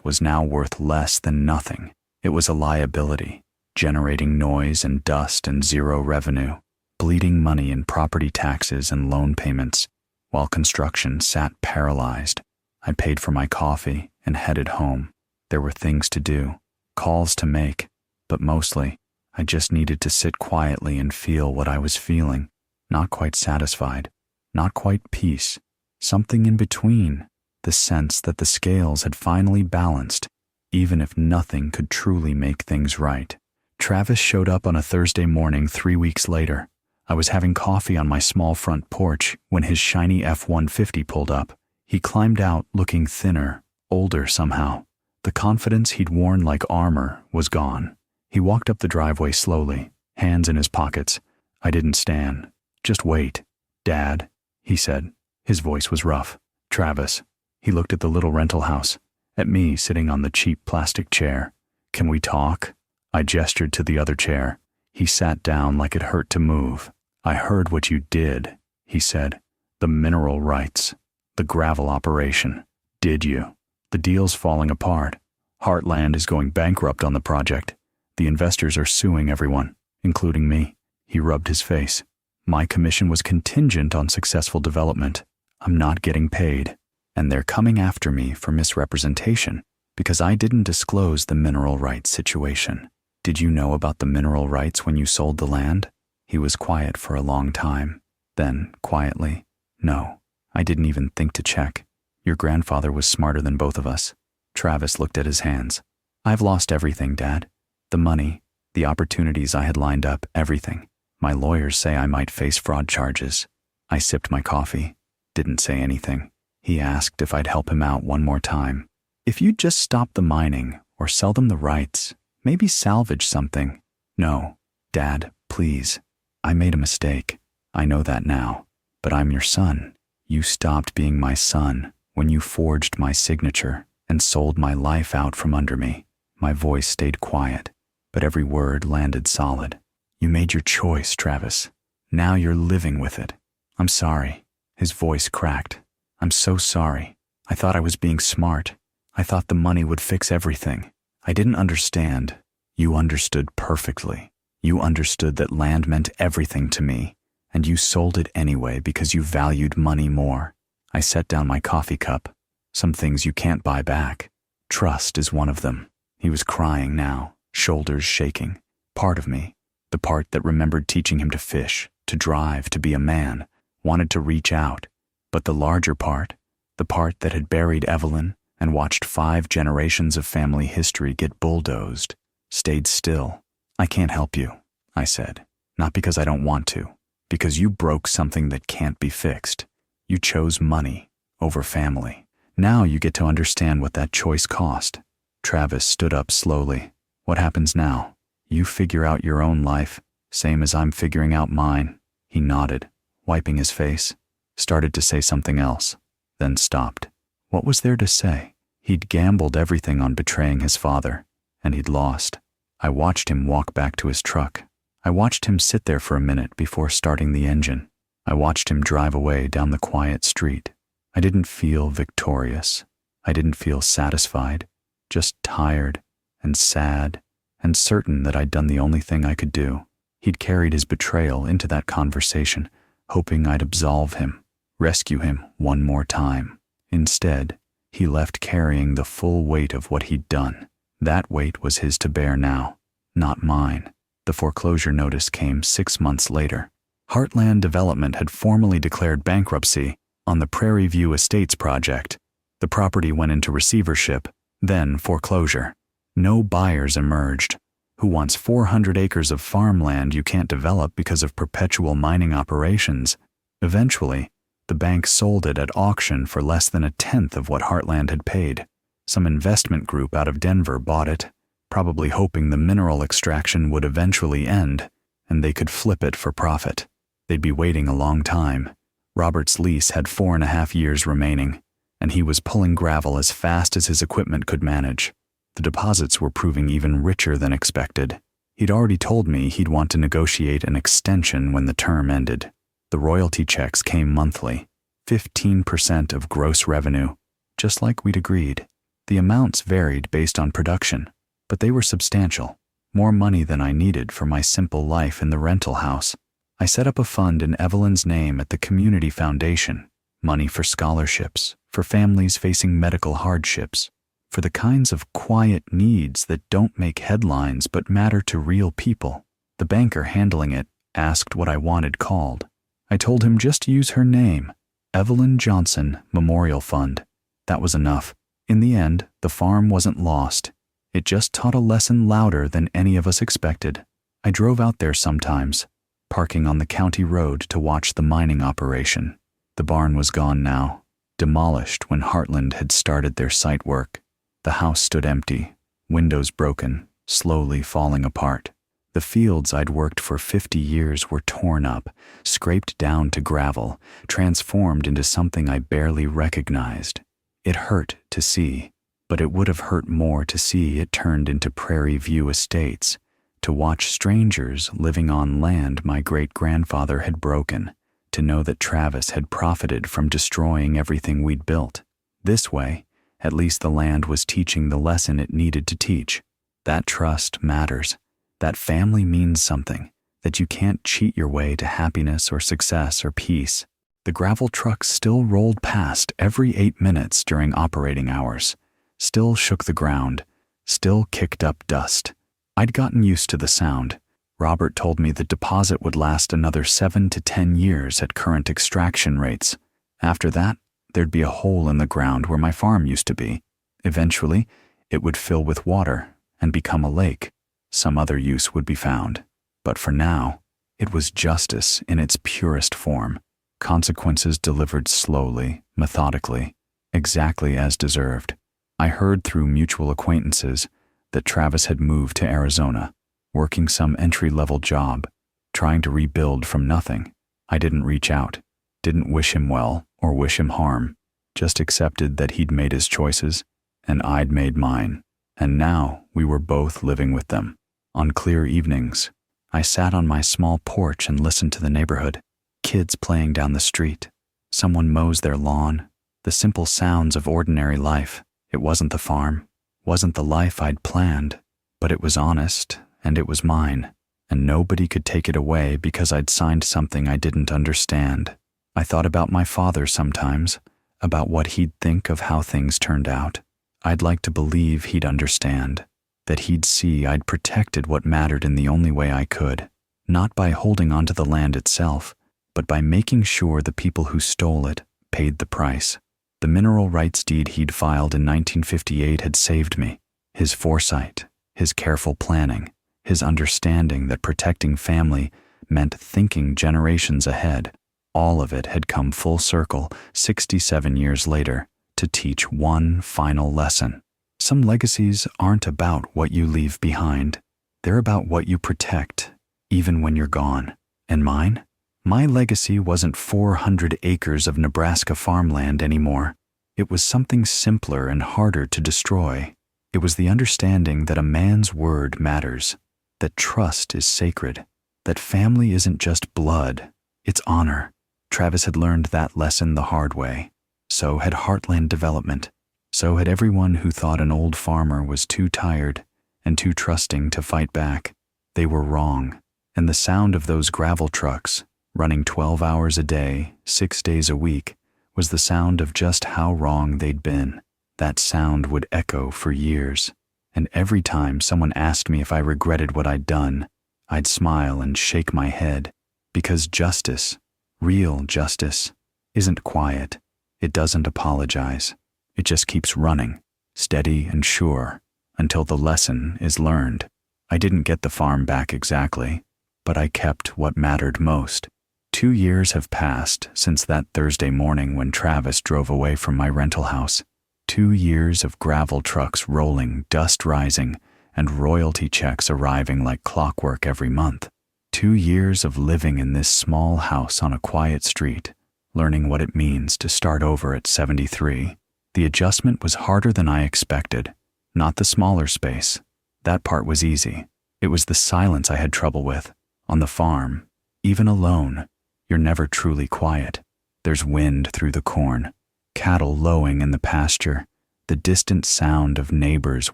was now worth less than nothing. It was a liability, generating noise and dust and zero revenue, bleeding money in property taxes and loan payments, while construction sat paralyzed. I paid for my coffee and headed home. There were things to do, calls to make, but mostly, I just needed to sit quietly and feel what I was feeling. Not quite satisfied, not quite peace, something in between, the sense that the scales had finally balanced, even if nothing could truly make things right. Travis showed up on a Thursday morning 3 weeks later. I was having coffee on my small front porch when his shiny F-150 pulled up. He climbed out looking thinner, older somehow. The confidence he'd worn like armor was gone. He walked up the driveway slowly, hands in his pockets. I didn't stand. Just wait. Dad, he said. His voice was rough. Travis. He looked at the little rental house, at me sitting on the cheap plastic chair. Can we talk? I gestured to the other chair. He sat down like it hurt to move. I heard what you did, he said. The mineral rights. The gravel operation. Did you? The deal's falling apart. Heartland is going bankrupt on the project. The investors are suing everyone, including me. He rubbed his face. My commission was contingent on successful development. I'm not getting paid. And they're coming after me for misrepresentation because I didn't disclose the mineral rights situation. Did you know about the mineral rights when you sold the land? He was quiet for a long time. Then, quietly, no, I didn't even think to check. Your grandfather was smarter than both of us. Travis looked at his hands. I've lost everything, Dad. The money, the opportunities I had lined up, everything. My lawyers say I might face fraud charges. I sipped my coffee, didn't say anything. He asked if I'd help him out one more time. If you'd just stop the mining or sell them the rights, maybe salvage something. No, Dad, please. I made a mistake. I know that now. But I'm your son. You stopped being my son when you forged my signature and sold my life out from under me. My voice stayed quiet, but every word landed solid. You made your choice, Travis. Now you're living with it. I'm sorry. His voice cracked. I'm so sorry. I thought I was being smart. I thought the money would fix everything. I didn't understand. You understood perfectly. You understood that land meant everything to me, and you sold it anyway because you valued money more. I set down my coffee cup. Some things you can't buy back. Trust is one of them. He was crying now, shoulders shaking. Part of me, the part that remembered teaching him to fish, to drive, to be a man, wanted to reach out. But the larger part, the part that had buried Evelyn and watched 5 generations of family history get bulldozed, stayed still. I can't help you, I said. Not because I don't want to, because you broke something that can't be fixed. You chose money over family. Now you get to understand what that choice cost. Travis stood up slowly. What happens now? You figure out your own life, same as I'm figuring out mine. He nodded, wiping his face. Started to say something else, then stopped. What was there to say? He'd gambled everything on betraying his father, and he'd lost. I watched him walk back to his truck. I watched him sit there for a minute before starting the engine. I watched him drive away down the quiet street. I didn't feel victorious. I didn't feel satisfied, just tired and sad and certain that I'd done the only thing I could do. He'd carried his betrayal into that conversation, hoping I'd absolve him, rescue him one more time. Instead, he left carrying the full weight of what he'd done. That weight was his to bear now, not mine. The foreclosure notice came 6 months later. Heartland Development had formally declared bankruptcy on the Prairie View Estates project. The property went into receivership, then foreclosure. No buyers emerged. Who wants 400 acres of farmland you can't develop because of perpetual mining operations? Eventually, the bank sold it at auction for less than a tenth of what Heartland had paid. Some investment group out of Denver bought it, probably hoping the mineral extraction would eventually end, and they could flip it for profit. They'd be waiting a long time. Robert's lease had 4.5 years remaining, and he was pulling gravel as fast as his equipment could manage. The deposits were proving even richer than expected. He'd already told me he'd want to negotiate an extension when the term ended. The royalty checks came monthly, 15% of gross revenue, just like we'd agreed. The amounts varied based on production, but they were substantial, more money than I needed for my simple life in the rental house. I set up a fund in Evelyn's name at the Community Foundation, money for scholarships, for families facing medical hardships, for the kinds of quiet needs that don't make headlines but matter to real people. The banker handling it asked what I wanted called. I told him just use her name, Evelyn Johnson Memorial Fund. That was enough. In the end, the farm wasn't lost. It just taught a lesson louder than any of us expected. I drove out there sometimes, parking on the county road to watch the mining operation. The barn was gone now, demolished when Heartland had started their site work. The house stood empty, windows broken, slowly falling apart. The fields I'd worked for 50 years were torn up, scraped down to gravel, transformed into something I barely recognized. It hurt to see, but it would have hurt more to see it turned into Prairie View Estates, to watch strangers living on land my great-grandfather had broken, to know that Travis had profited from destroying everything we'd built. This way, at least the land was teaching the lesson it needed to teach. That trust matters. That family means something, that you can't cheat your way to happiness or success or peace. The gravel trucks still rolled past every 8 minutes during operating hours, still shook the ground, still kicked up dust. I'd gotten used to the sound. Robert told me the deposit would last another 7 to 10 years at current extraction rates. After that, there'd be a hole in the ground where my farm used to be. Eventually, it would fill with water and become a lake. Some other use would be found. But for now, it was justice in its purest form. Consequences delivered slowly, methodically, exactly as deserved. I heard through mutual acquaintances that Travis had moved to Arizona, working some entry-level job, trying to rebuild from nothing. I didn't reach out, didn't wish him well or wish him harm, just accepted that he'd made his choices and I'd made mine. And now we were both living with them. On clear evenings, I sat on my small porch and listened to the neighborhood. Kids playing down the street. Someone mows their lawn. The simple sounds of ordinary life. It wasn't the farm, wasn't the life I'd planned, but it was honest and it was mine, and nobody could take it away because I'd signed something I didn't understand. I thought about my father sometimes, about what he'd think of how things turned out. I'd like to believe he'd understand, that he'd see I'd protected what mattered in the only way I could, not by holding onto the land itself, but by making sure the people who stole it paid the price. The mineral rights deed he'd filed in 1958 had saved me. His foresight, his careful planning, his understanding that protecting family meant thinking generations ahead, all of it had come full circle 67 years later to teach one final lesson. Some legacies aren't about what you leave behind. They're about what you protect, even when you're gone. And mine? My legacy wasn't 400 acres of Nebraska farmland anymore. It was something simpler and harder to destroy. It was the understanding that a man's word matters, that trust is sacred, that family isn't just blood, it's honor. Travis had learned that lesson the hard way. So had Heartland Development. So had everyone who thought an old farmer was too tired and too trusting to fight back. They were wrong, and the sound of those gravel trucks, running 12 hours a day, 6 days a week, was the sound of just how wrong they'd been. That sound would echo for years, and every time someone asked me if I regretted what I'd done, I'd smile and shake my head. Because justice, real justice, isn't quiet. It doesn't apologize. It just keeps running, steady and sure, until the lesson is learned. I didn't get the farm back exactly, but I kept what mattered most. 2 years have passed since that Thursday morning when Travis drove away from my rental house. 2 years of gravel trucks rolling, dust rising, and royalty checks arriving like clockwork every month. 2 years of living in this small house on a quiet street, learning what it means to start over at 73. The adjustment was harder than I expected. Not the smaller space. That part was easy. It was the silence I had trouble with. On the farm, even alone, you're never truly quiet. There's wind through the corn, cattle lowing in the pasture, the distant sound of neighbors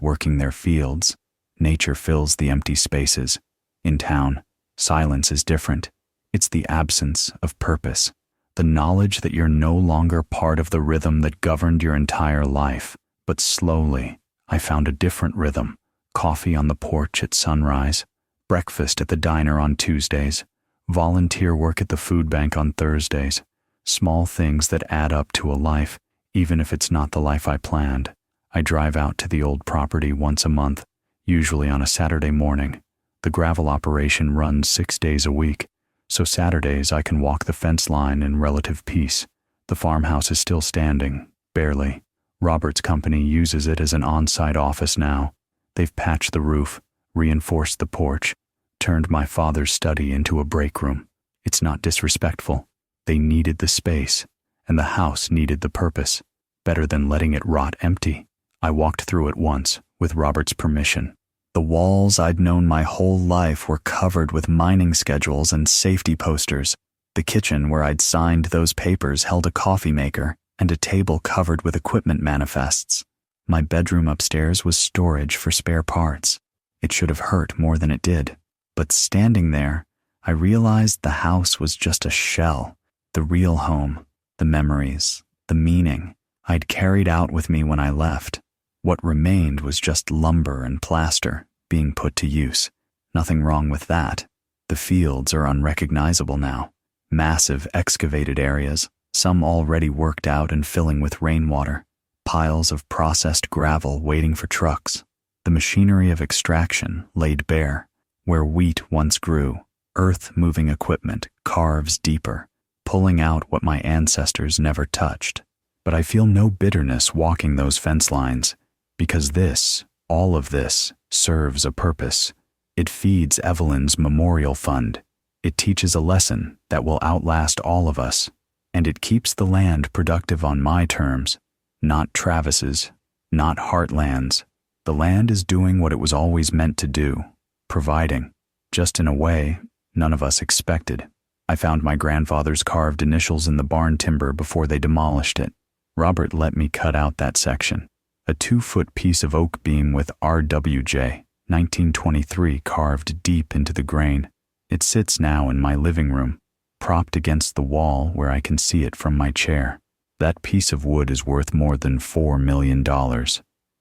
working their fields. Nature fills the empty spaces. In town, silence is different. It's the absence of purpose, the knowledge that you're no longer part of the rhythm that governed your entire life. But slowly, I found a different rhythm. Coffee on the porch at sunrise, breakfast at the diner on Tuesdays, volunteer work at the food bank on Thursdays. Small things that add up to a life, even if it's not the life I planned. I drive out to the old property once a month, usually on a Saturday morning. The gravel operation runs 6 days a week, so Saturdays I can walk the fence line in relative peace. The farmhouse is still standing, barely. Robert's company uses it as an on-site office now. They've patched the roof, reinforced the porch, turned my father's study into a break room. It's not disrespectful. They needed the space, and the house needed the purpose. Better than letting it rot empty. I walked through it once, with Robert's permission. The walls I'd known my whole life were covered with mining schedules and safety posters. The kitchen where I'd signed those papers held a coffee maker and a table covered with equipment manifests. My bedroom upstairs was storage for spare parts. It should have hurt more than it did. But standing there, I realized the house was just a shell. The real home, the memories, the meaning I'd carried out with me when I left. What remained was just lumber and plaster being put to use. Nothing wrong with that. The fields are unrecognizable now. Massive excavated areas, some already worked out and filling with rainwater. Piles of processed gravel waiting for trucks. The machinery of extraction laid bare. Where wheat once grew, earth-moving equipment carves deeper, pulling out what my ancestors never touched. But I feel no bitterness walking those fence lines, because this, all of this, serves a purpose. It feeds Evelyn's memorial fund. It teaches a lesson that will outlast all of us, and it keeps the land productive on my terms, not Travis's, not Heartland's. The land is doing what it was always meant to do, providing, just in a way none of us expected. I found my grandfather's carved initials in the barn timber before they demolished it. Robert let me cut out that section. A 2-foot piece of oak beam with RWJ, 1923 carved deep into the grain. It sits now in my living room, propped against the wall where I can see it from my chair. That piece of wood is worth more than $4 million.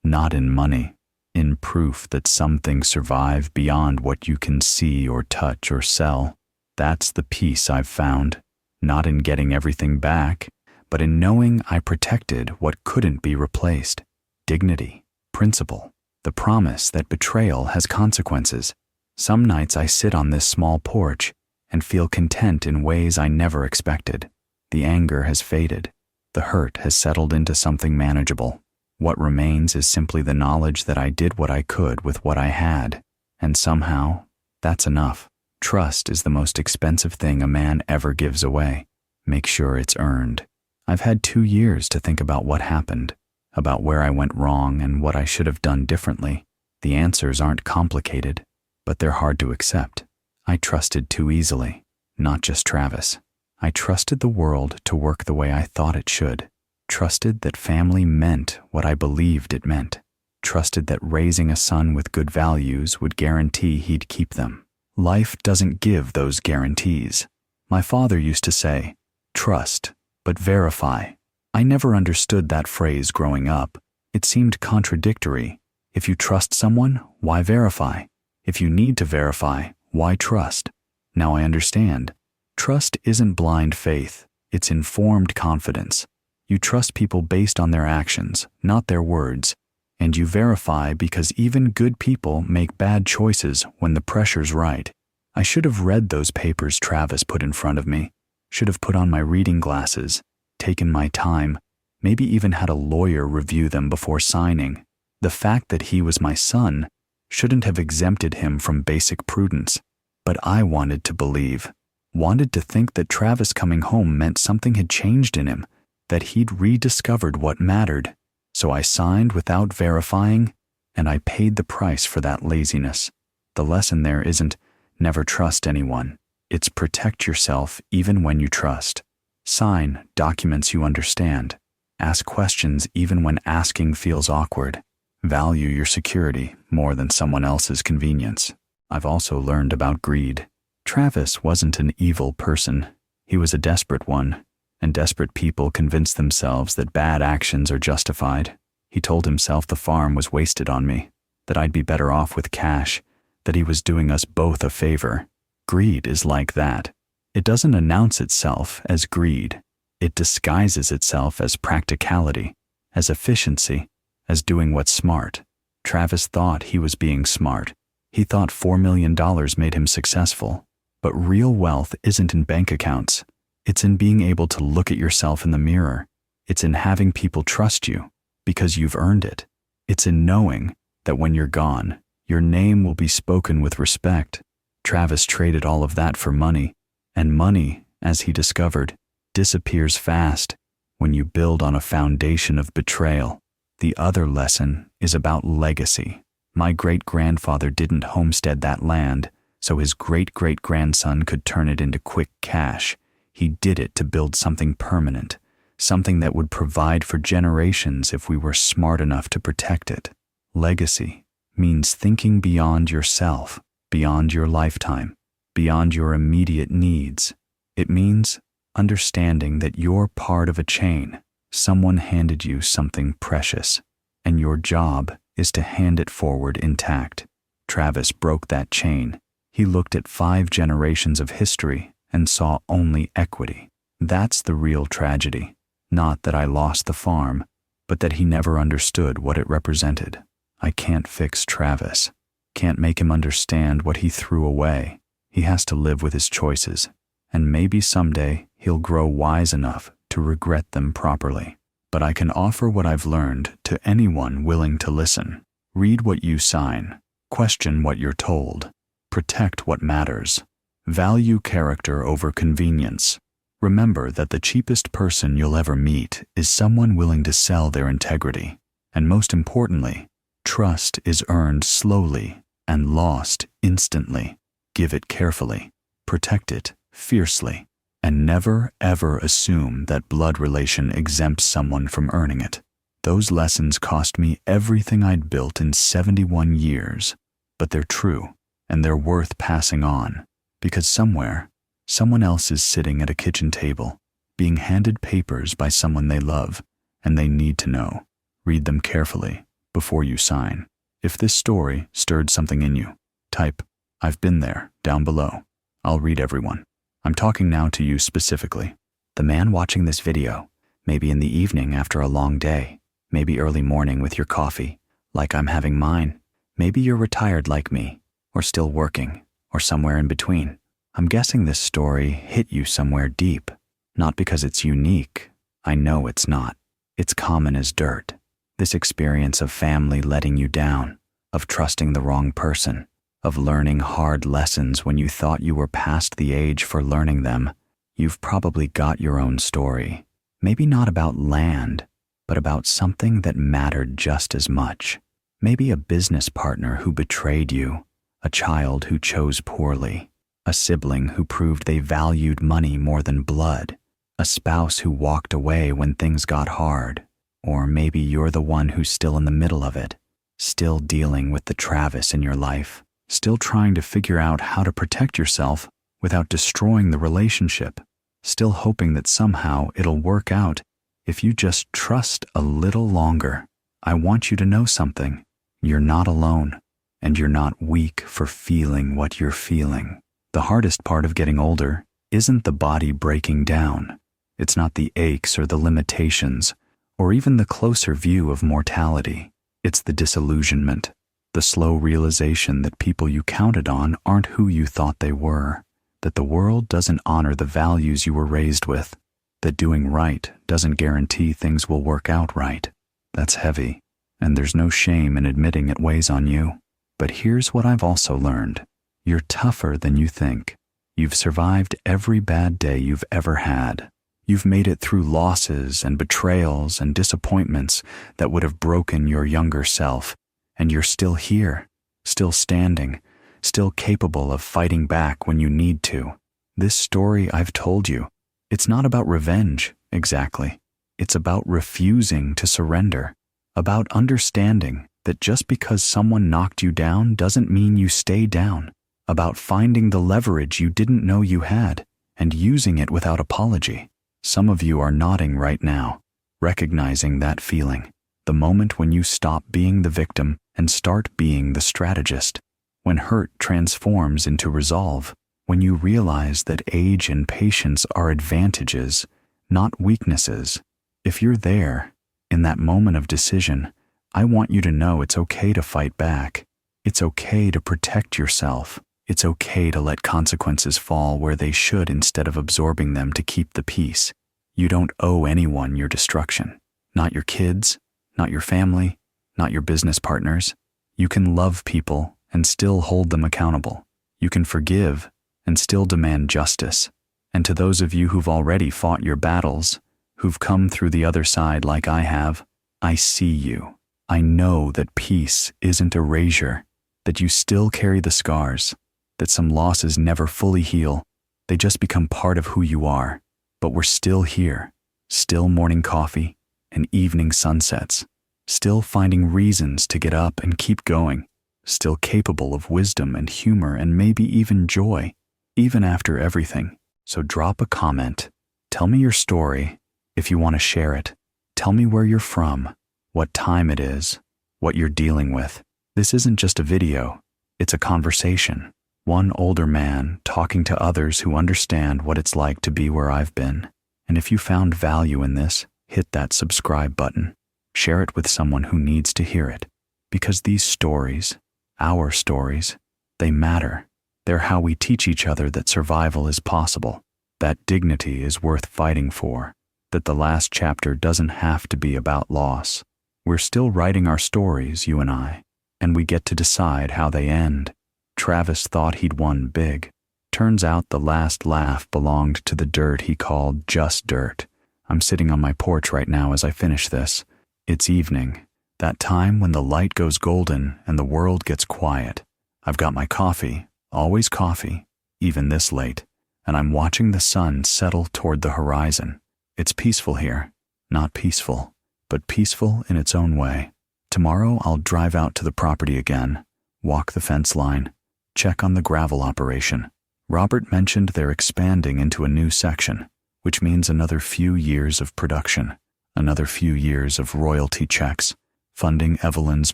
Not in money, in proof that some things survive beyond what you can see or touch or sell. That's the peace I've found, not in getting everything back, but in knowing I protected what couldn't be replaced. Dignity, principle, the promise that betrayal has consequences. Some nights I sit on this small porch and feel content in ways I never expected. The anger has faded. The hurt has settled into something manageable. What remains is simply the knowledge that I did what I could with what I had, and somehow, that's enough. Trust is the most expensive thing a man ever gives away. Make sure it's earned. I've had 2 years to think about what happened, about where I went wrong and what I should have done differently. The answers aren't complicated, but they're hard to accept. I trusted too easily, not just Travis. I trusted the world to work the way I thought it should. Trusted that family meant what I believed it meant. Trusted that raising a son with good values would guarantee he'd keep them. Life doesn't give those guarantees. My father used to say, trust, but verify. I never understood that phrase growing up. It seemed contradictory. If you trust someone, why verify? If you need to verify, why trust? Now I understand. Trust isn't blind faith, it's informed confidence. You trust people based on their actions, not their words, and you verify because even good people make bad choices when the pressure's right. I should have read those papers Travis put in front of me, should have put on my reading glasses, taken my time, maybe even had a lawyer review them before signing. The fact that he was my son shouldn't have exempted him from basic prudence, but I wanted to believe, wanted to think that Travis coming home meant something had changed in him, that he'd rediscovered what mattered. So I signed without verifying, and I paid the price for that laziness. The lesson there isn't never trust anyone. It's protect yourself even when you trust. Sign documents you understand. Ask questions even when asking feels awkward. Value your security more than someone else's convenience. I've also learned about greed. Travis wasn't an evil person. He was a desperate one, and desperate people convince themselves that bad actions are justified. He told himself the farm was wasted on me, that I'd be better off with cash, that he was doing us both a favor. Greed is like that. It doesn't announce itself as greed. It disguises itself as practicality, as efficiency, as doing what's smart. Travis thought he was being smart. He thought $4 million made him successful. But real wealth isn't in bank accounts. It's in being able to look at yourself in the mirror. It's in having people trust you because you've earned it. It's in knowing that when you're gone, your name will be spoken with respect. Travis traded all of that for money, and money, as he discovered, disappears fast when you build on a foundation of betrayal. The other lesson is about legacy. My great-grandfather didn't homestead that land so his great-great-grandson could turn it into quick cash. He did it to build something permanent, something that would provide for generations if we were smart enough to protect it. Legacy means thinking beyond yourself, beyond your lifetime, beyond your immediate needs. It means understanding that you're part of a chain. Someone handed you something precious, and your job is to hand it forward intact. Travis broke that chain. He looked at 5 generations of history and saw only equity. That's the real tragedy. Not that I lost the farm, but that he never understood what it represented. I can't fix Travis. Can't make him understand what he threw away. He has to live with his choices, and maybe someday he'll grow wise enough to regret them properly. But I can offer what I've learned to anyone willing to listen. Read what you sign. Question what you're told. Protect what matters. Value character over convenience. Remember that the cheapest person you'll ever meet is someone willing to sell their integrity. And most importantly, trust is earned slowly and lost instantly. Give it carefully. Protect it fiercely. And never, ever assume that blood relation exempts someone from earning it. Those lessons cost me everything I'd built in 71 years. But they're true, and they're worth passing on. Because somewhere, someone else is sitting at a kitchen table, being handed papers by someone they love, and they need to know. Read them carefully before you sign. If this story stirred something in you, type, "I've been there," down below. I'll read everyone. I'm talking now to you specifically. The man watching this video, maybe in the evening after a long day, maybe early morning with your coffee, like I'm having mine. Maybe you're retired like me, or still working, or somewhere in between. I'm guessing this story hit you somewhere deep, not because it's unique. I know it's not. It's common as dirt. This experience of family letting you down, of trusting the wrong person, of learning hard lessons when you thought you were past the age for learning them. You've probably got your own story. Maybe not about land, but about something that mattered just as much. Maybe a business partner who betrayed you, a child who chose poorly, a sibling who proved they valued money more than blood, a spouse who walked away when things got hard, or maybe you're the one who's still in the middle of it, still dealing with the Travis in your life. Still trying to figure out how to protect yourself without destroying the relationship. Still hoping that somehow it'll work out if you just trust a little longer. I want you to know something. You're not alone, and you're not weak for feeling what you're feeling. The hardest part of getting older isn't the body breaking down. It's not the aches or the limitations, or even the closer view of mortality. It's the disillusionment, the slow realization that people you counted on aren't who you thought they were, that the world doesn't honor the values you were raised with, that doing right doesn't guarantee things will work out right. That's heavy, and there's no shame in admitting it weighs on you. But here's what I've also learned. You're tougher than you think. You've survived every bad day you've ever had. You've made it through losses and betrayals and disappointments that would have broken your younger self, and you're still here, still standing, still capable of fighting back when you need to. This story I've told you, it's not about revenge, exactly. It's about refusing to surrender, about understanding that just because someone knocked you down doesn't mean you stay down, about finding the leverage you didn't know you had and using it without apology. Some of you are nodding right now, recognizing that feeling, the moment when you stop being the victim and start being the strategist, when hurt transforms into resolve, when you realize that age and patience are advantages, not weaknesses. If you're there, in that moment of decision, I want you to know it's okay to fight back. It's okay to protect yourself. It's okay to let consequences fall where they should instead of absorbing them to keep the peace. You don't owe anyone your destruction. Not your kids, not your family, not your business partners. You can love people and still hold them accountable. You can forgive and still demand justice. And to those of you who've already fought your battles, who've come through the other side like I have, I see you. I know that peace isn't erasure, that you still carry the scars, that some losses never fully heal. They just become part of who you are. But we're still here, still morning coffee and evening sunsets, still finding reasons to get up and keep going, still capable of wisdom and humor and maybe even joy, even after everything. So drop a comment. Tell me your story if you want to share it. Tell me where you're from, what time it is, what you're dealing with. This isn't just a video, it's a conversation. One older man talking to others who understand what it's like to be where I've been. And if you found value in this, hit that subscribe button. Share it with someone who needs to hear it. Because these stories, our stories, they matter. They're how we teach each other that survival is possible, that dignity is worth fighting for, that the last chapter doesn't have to be about loss. We're still writing our stories, you and I, and we get to decide how they end. Travis thought he'd won big. Turns out the last laugh belonged to the dirt he called just dirt. I'm sitting on my porch right now as I finish this. It's evening, that time when the light goes golden and the world gets quiet. I've got my coffee, always coffee, even this late, and I'm watching the sun settle toward the horizon. It's peaceful here, not peaceful, but peaceful in its own way. Tomorrow I'll drive out to the property again, walk the fence line, check on the gravel operation. Robert mentioned they're expanding into a new section, which means another few years of production, another few years of royalty checks, funding Evelyn's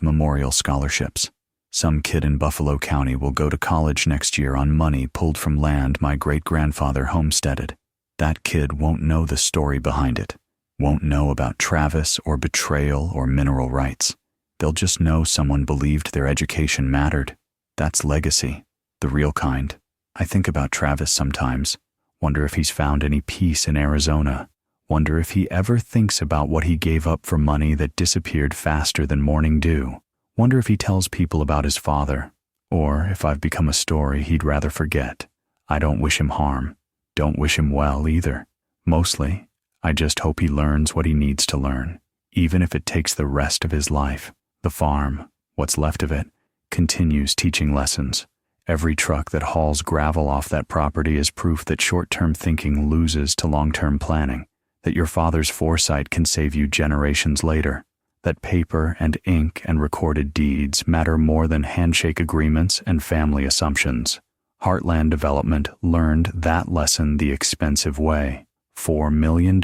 memorial scholarships. Some kid in Buffalo County will go to college next year on money pulled from land my great-grandfather homesteaded. That kid won't know the story behind it, won't know about Travis or betrayal or mineral rights. They'll just know someone believed their education mattered. That's legacy, the real kind. I think about Travis sometimes, wonder if he's found any peace in Arizona, wonder if he ever thinks about what he gave up for money that disappeared faster than morning dew, wonder if he tells people about his father, or if I've become a story he'd rather forget. I don't wish him harm, don't wish him well either. Mostly, I just hope he learns what he needs to learn, even if it takes the rest of his life. The farm, what's left of it, continues teaching lessons. Every truck that hauls gravel off that property is proof that short-term thinking loses to long-term planning, that your father's foresight can save you generations later, that paper and ink and recorded deeds matter more than handshake agreements and family assumptions. Heartland Development learned that lesson the expensive way. $4 million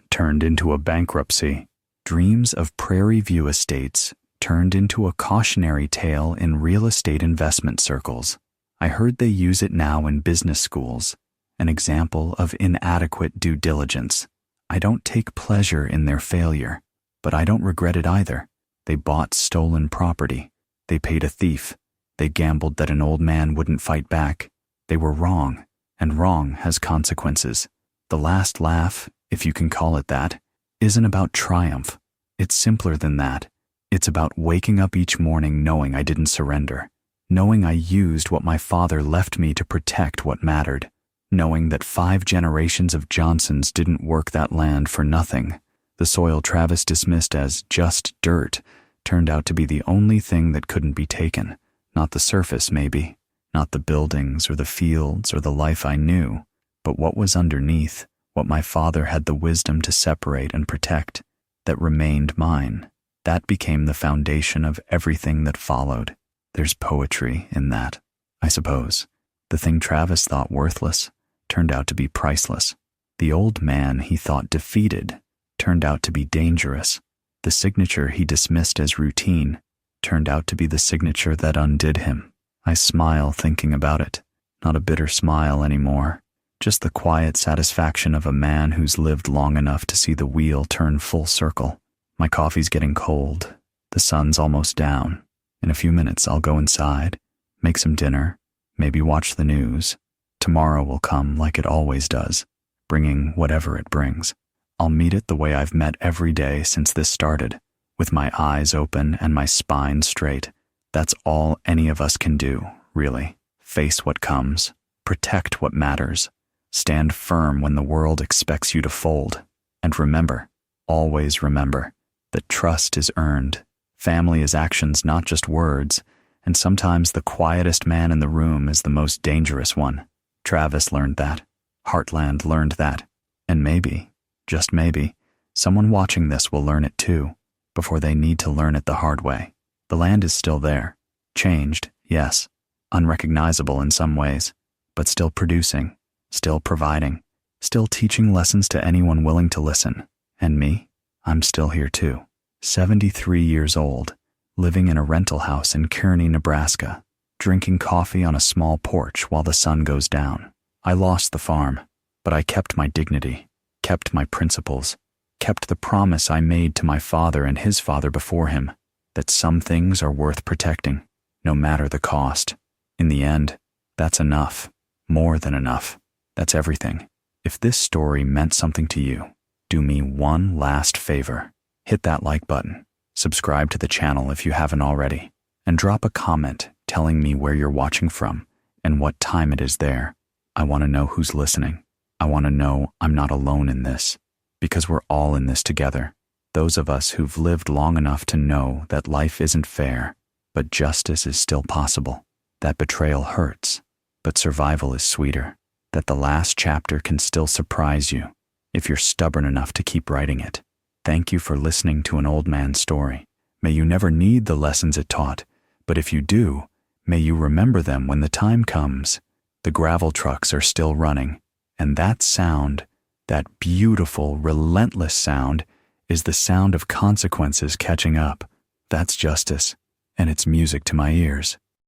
turned into a bankruptcy. Dreams of Prairie View Estates turned into a cautionary tale in real estate investment circles. I heard they use it now in business schools. an example of inadequate due diligence. I don't take pleasure in their failure, but I don't regret it either. They bought stolen property. They paid a thief. They gambled that an old man wouldn't fight back. They were wrong, and wrong has consequences. The last laugh, if you can call it that, isn't about triumph. It's simpler than that. It's about waking up each morning knowing I didn't surrender, knowing I used what my father left me to protect what mattered, knowing that 5 generations of Johnsons didn't work that land for nothing. The soil Travis dismissed as just dirt turned out to be the only thing that couldn't be taken. Not the surface, maybe, not the buildings or the fields or the life I knew, but what was underneath, what my father had the wisdom to separate and protect, that remained mine. That became the foundation of everything that followed. There's poetry in that, I suppose. The thing Travis thought worthless turned out to be priceless. The old man he thought defeated turned out to be dangerous. The signature he dismissed as routine turned out to be the signature that undid him. I smile thinking about it. Not a bitter smile anymore. Just the quiet satisfaction of a man who's lived long enough to see the wheel turn full circle. My coffee's getting cold. The sun's almost down. In a few minutes I'll go inside, make some dinner, maybe watch the news. Tomorrow will come like it always does, bringing whatever it brings. I'll meet it the way I've met every day since this started, with my eyes open and my spine straight. That's all any of us can do, really. Face what comes, protect what matters, stand firm when the world expects you to fold. And remember, always remember, that trust is earned. Family is actions, not just words, and sometimes the quietest man in the room is the most dangerous one. Travis learned that. Heartland learned that. And maybe, just maybe, someone watching this will learn it too, before they need to learn it the hard way. The land is still there. Changed, yes. Unrecognizable in some ways, but still producing, still providing, still teaching lessons to anyone willing to listen. And me? I'm still here too. 73 years old, living in a rental house in Kearney, Nebraska, drinking coffee on a small porch while the sun goes down. I lost the farm, but I kept my dignity, kept my principles, kept the promise I made to my father and his father before him, that some things are worth protecting, no matter the cost. In the end, that's enough, more than enough. That's everything. If this story meant something to you, do me one last favor. Hit that like button, subscribe to the channel if you haven't already, and drop a comment telling me where you're watching from and what time it is there. I want to know who's listening. I want to know I'm not alone in this, because we're all in this together. Those of us who've lived long enough to know that life isn't fair, but justice is still possible. That betrayal hurts, but survival is sweeter. That the last chapter can still surprise you if you're stubborn enough to keep writing it. Thank you for listening to an old man's story. May you never need the lessons it taught, but if you do, may you remember them when the time comes. The gravel trucks are still running, and that sound, that beautiful, relentless sound, is the sound of consequences catching up. That's justice, and it's music to my ears.